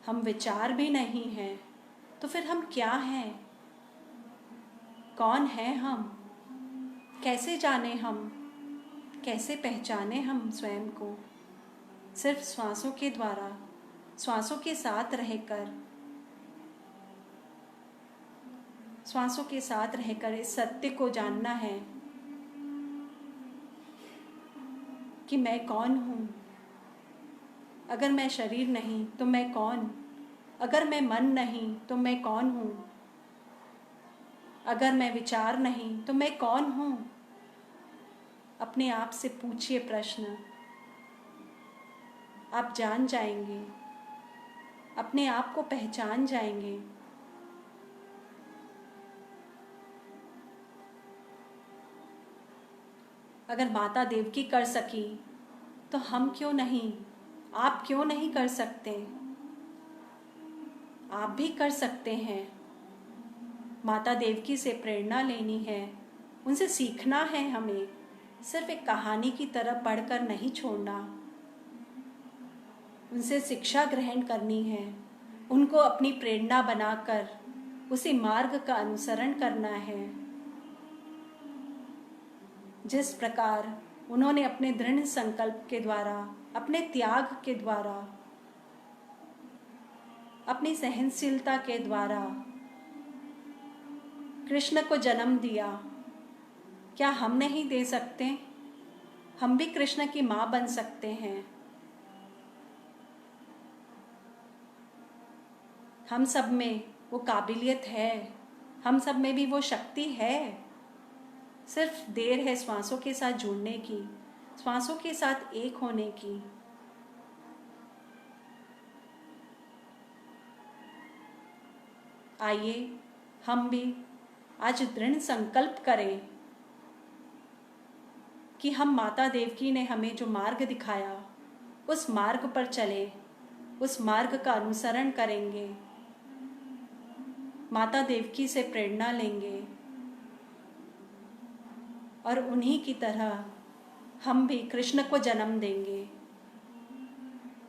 हम विचार भी नहीं हैं, तो फिर हम क्या हैं? कौन है हम? कैसे जाने हम? कैसे पहचाने हम स्वयं को? सिर्फ श्वासों के द्वारा, श्वासों के साथ रहकर, श्वासों के साथ रहकर इस सत्य को जानना है कि मैं कौन हूँ। अगर मैं शरीर नहीं तो मैं कौन? अगर मैं मन नहीं तो मैं कौन हूँ? अगर मैं विचार नहीं तो मैं कौन हूँ? अपने आप से पूछिए प्रश्न, आप जान जाएंगे, अपने आप को पहचान जाएंगे। अगर माता देवकी कर सकी तो हम क्यों नहीं? आप क्यों नहीं कर सकते? आप भी कर सकते हैं। माता देवकी से प्रेरणा लेनी है, उनसे सीखना है हमें। सिर्फ एक कहानी की तरह पढ़कर नहीं छोड़ना, उनसे शिक्षा ग्रहण करनी है, उनको अपनी प्रेरणा बनाकर उसी मार्ग का अनुसरण करना है। जिस प्रकार उन्होंने अपने दृढ़ संकल्प के द्वारा, अपने त्याग के द्वारा, अपनी सहनशीलता के द्वारा कृष्ण को जन्म दिया, क्या हम नहीं दे सकते? हम भी कृष्ण की माँ बन सकते हैं। हम सब में वो काबिलियत है, हम सब में भी वो शक्ति है। सिर्फ देर है श्वासों के साथ जुड़ने की, श्वासों के साथ एक होने की। आइए हम भी आज दृढ़ संकल्प करें कि हम माता देवकी ने हमें जो मार्ग दिखाया उस मार्ग पर चले, उस मार्ग का अनुसरण करेंगे, माता देवकी से प्रेरणा लेंगे और उन्हीं की तरह हम भी कृष्ण को जन्म देंगे।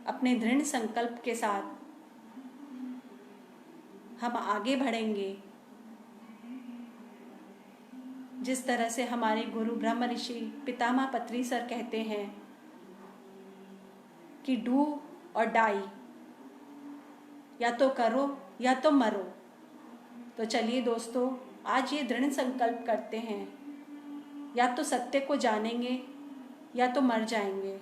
अपने दृढ़ संकल्प के साथ हम आगे बढ़ेंगे। जिस तरह से हमारे गुरु ब्रह्म ऋषि पितामह पत्री सर कहते हैं कि डू और डाई, या तो करो या तो मरो। तो चलिए दोस्तों, आज ये दृढ़ संकल्प करते हैं, या तो सत्य को जानेंगे या तो मर जाएंगे।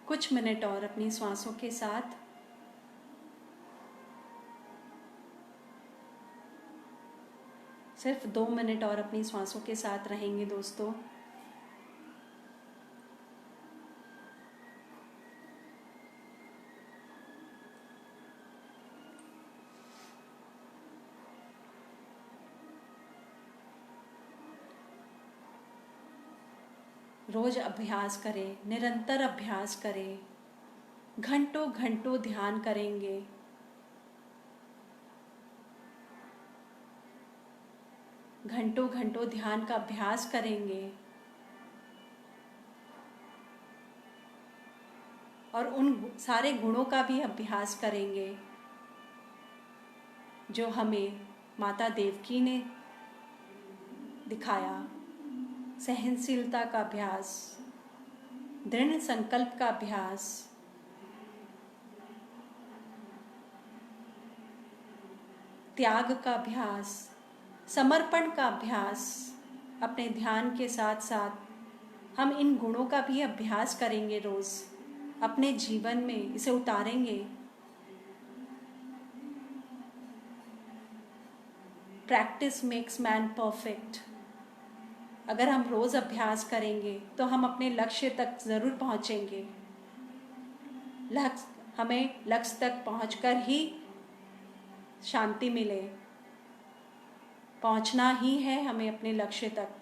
कुछ मिनट और अपनी श्वासों के साथ सिर्फ 2 मिनट और अपनी श्वासों के साथ रहेंगे दोस्तों। रोज अभ्यास करें, निरंतर अभ्यास करें, घंटों घंटों ध्यान करेंगे। घंटों घंटों ध्यान का अभ्यास करेंगे और उन सारे गुणों का भी अभ्यास करेंगे जो हमें माता देवकी ने दिखाया। सहनशीलता का अभ्यास, दृढ़ संकल्प का अभ्यास, त्याग का अभ्यास, समर्पण का अभ्यास। अपने ध्यान के साथ साथ हम इन गुणों का भी अभ्यास करेंगे, रोज अपने जीवन में इसे उतारेंगे। Practice makes man perfect. अगर हम रोज अभ्यास करेंगे तो हम अपने लक्ष्य तक जरूर पहुंचेंगे। हमें लक्ष्य तक पहुंचकर ही शांति मिले, पहुंचना ही है हमें अपने लक्ष्य तक।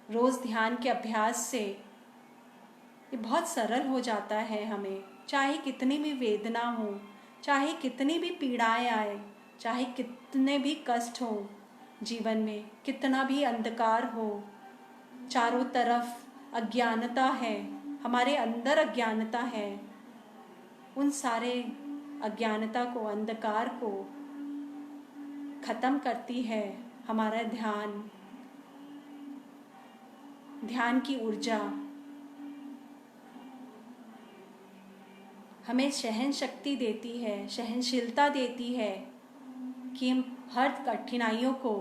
रोज ध्यान के अभ्यास से ये बहुत सरल हो जाता है हमें। चाहे कितनी भी वेदना हो, चाहे कितनी भी पीड़ाएं आए, चाहे कितने भी कष्ट हो जीवन में, कितना भी अंधकार हो, चारों तरफ अज्ञानता है, हमारे अंदर अज्ञानता है, उन सारे अज्ञानता को, अंधकार को खत्म करती है हमारा ध्यान। ध्यान की ऊर्जा हमें सहन शक्ति देती है, सहनशीलता देती है कि हम हर कठिनाइयों को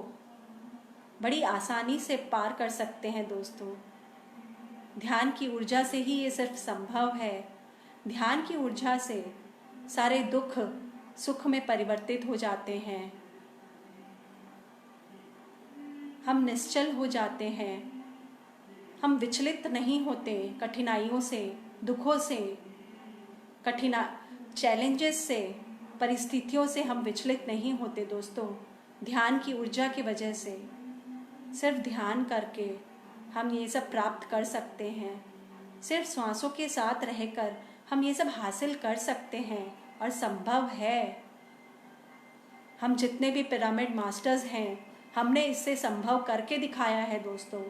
बड़ी आसानी से पार कर सकते हैं। दोस्तों, ध्यान की ऊर्जा से ही ये सिर्फ संभव है। ध्यान की ऊर्जा से सारे दुख सुख में परिवर्तित हो जाते हैं। हम निश्चल हो जाते हैं, हम विचलित नहीं होते कठिनाइयों से, दुखों से, चैलेंजेस से, परिस्थितियों से हम विचलित नहीं होते। दोस्तों, ध्यान की ऊर्जा की वजह से सिर्फ ध्यान करके हम ये सब प्राप्त कर सकते हैं। सिर्फ श्वासों के साथ रहकर हम ये सब हासिल कर सकते हैं और संभव है। हम जितने भी पिरामिड मास्टर्स हैं, हमने इससे संभव करके दिखाया है। दोस्तों,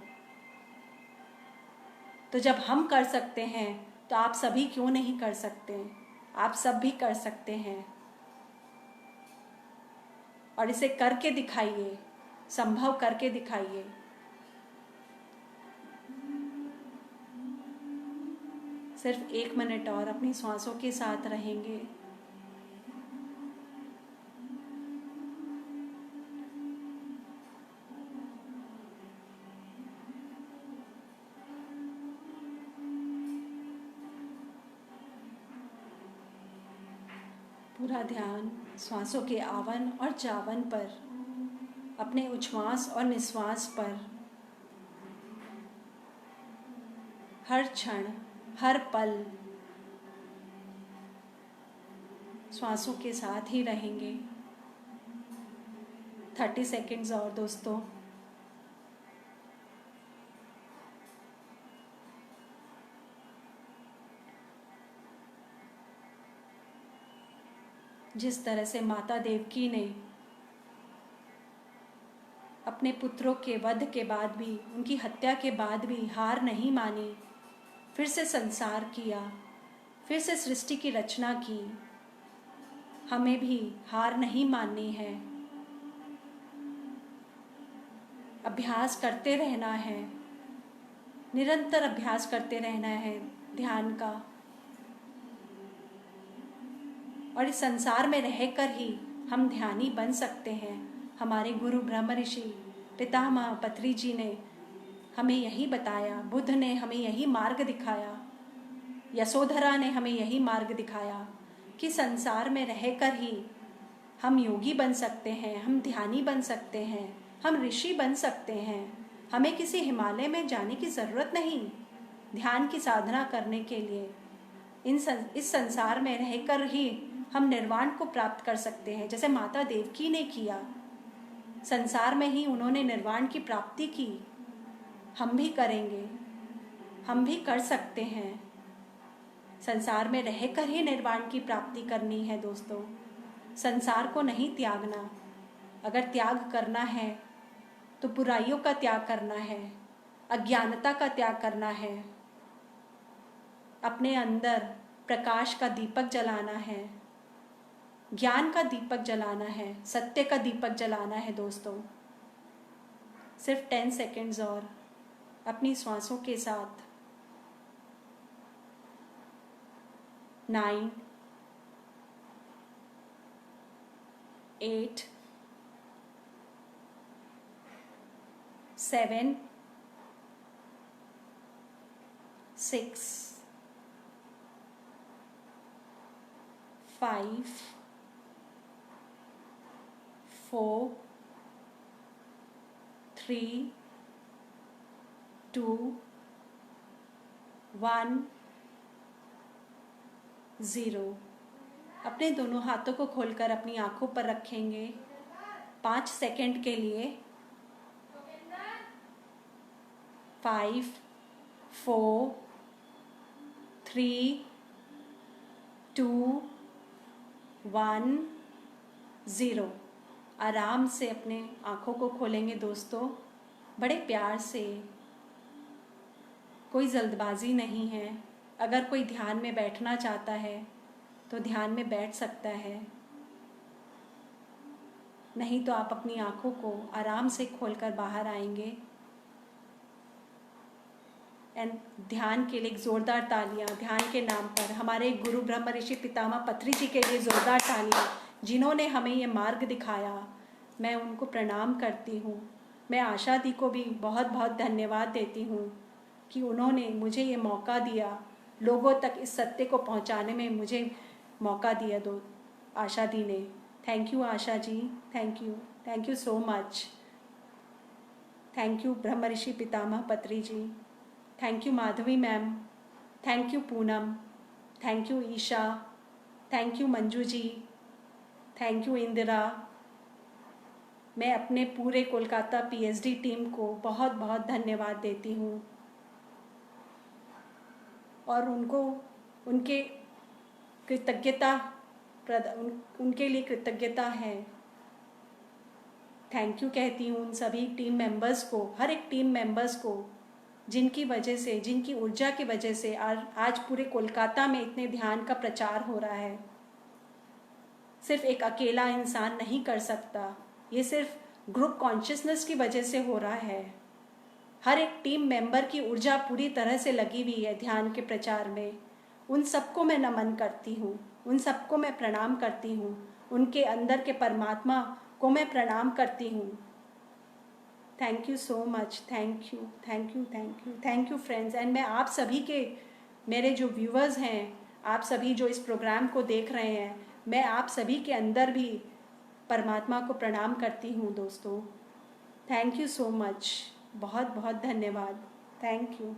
तो जब हम कर सकते हैं तो आप सभी क्यों नहीं कर सकते? आप सब भी कर सकते हैं और इसे करके दिखाइए, संभव करके दिखाइए। सिर्फ 1 मिनट और अपनी श्वासों के साथ रहेंगे। पूरा ध्यान श्वासों के आवन और जावन पर, अपने उच्छ्वास और निश्वास पर, हर क्षण हर पल श्वासों के साथ ही रहेंगे। 30 सेकेंड्स और दोस्तों। जिस तरह से माता देवकी ने अपने पुत्रों के वध के बाद भी, उनकी हत्या के बाद भी हार नहीं मानी, फिर से संसार किया, फिर से सृष्टि की रचना की, हमें भी हार नहीं माननी है। अभ्यास करते रहना है, निरंतर अभ्यास करते रहना है ध्यान का। और इस संसार में रहकर ही हम ध्यानी बन सकते हैं। हमारे गुरु ब्रह्म ऋषि पितामह पत्री जी ने हमें यही बताया, बुद्ध ने हमें यही मार्ग दिखाया, यशोधरा ने हमें यही मार्ग दिखाया कि संसार में रहकर ही हम योगी बन सकते हैं, हम ध्यानी बन सकते हैं, हम ऋषि बन सकते हैं। हमें किसी हिमालय में जाने की ज़रूरत नहीं ध्यान की साधना करने के लिए। इस संसार में रहकर ही हम निर्वाण को प्राप्त कर सकते हैं, जैसे माता देवकी ने किया। संसार में ही उन्होंने निर्वाण की प्राप्ति की। हम भी करेंगे, हम भी कर सकते हैं। संसार में रहकर ही निर्वाण की प्राप्ति करनी है दोस्तों। संसार को नहीं त्यागना। अगर त्याग करना है तो बुराइयों का त्याग करना है, अज्ञानता का त्याग करना है, अपने अंदर प्रकाश का दीपक जलाना है, ज्ञान का दीपक जलाना है, सत्य का दीपक जलाना है दोस्तों। सिर्फ 10 सेकेंड्स और अपनी श्वासों के साथ। 9, 8, 7, 6, 5, 4, 3, 2, 1, 0। अपने दोनों हाथों को खोलकर अपनी आंखों पर रखेंगे 5 सेकंड के लिए। 5, 4, 3, 2, 1, 0। आराम से अपने आँखों को खोलेंगे दोस्तों, बड़े प्यार से। कोई जल्दबाजी नहीं है। अगर कोई ध्यान में बैठना चाहता है तो ध्यान में बैठ सकता है, नहीं तो आप अपनी आँखों को आराम से खोलकर बाहर आएंगे। एंड ध्यान के लिए एक ज़ोरदार तालियां ध्यान के नाम पर हमारे गुरु ब्रह्म ऋषि पितामह पत्री जी के लिए ज़ोरदार तालियां, जिन्होंने हमें ये मार्ग दिखाया। मैं उनको प्रणाम करती हूँ। मैं आशा दी को भी बहुत बहुत धन्यवाद देती हूँ कि उन्होंने मुझे ये मौका दिया, लोगों तक इस सत्य को पहुँचाने में मुझे मौका दिया आशा दी ने। Thank you Asha ji, thank you so much. Thank you Brahma Rishi Pitamah Patri ji, thank you Madhavi ma'am, thank you Poonam, thank you Isha, thank you Manju ji, thank you Indira. मैं अपने पूरे कोलकाता पीएचडी टीम को बहुत बहुत धन्यवाद देती हूँ और उनके लिए कृतज्ञता है। थैंक यू कहती हूँ उन सभी टीम मेंबर्स को, हर एक टीम मेंबर्स को, जिनकी वजह से, जिनकी ऊर्जा की वजह से आज पूरे कोलकाता में इतने ध्यान का प्रचार हो रहा है। सिर्फ एक अकेला इंसान नहीं कर सकता, ये सिर्फ ग्रुप कॉन्शियसनेस की वजह से हो रहा है। हर एक टीम मेंबर की ऊर्जा पूरी तरह से लगी हुई है ध्यान के प्रचार में। उन सबको मैं नमन करती हूँ, उन सबको मैं प्रणाम करती हूँ, उनके अंदर के परमात्मा को मैं प्रणाम करती हूँ। Thank you so much, thank you friends. And मैं आप सभी के, मेरे जो व्यूवर्स हैं, आप सभी जो इस प्रोग्राम को देख रहे हैं, मैं आप सभी के अंदर भी परमात्मा को प्रणाम करती हूँ दोस्तों। थैंक यू सो मच, बहुत बहुत धन्यवाद। Thank you.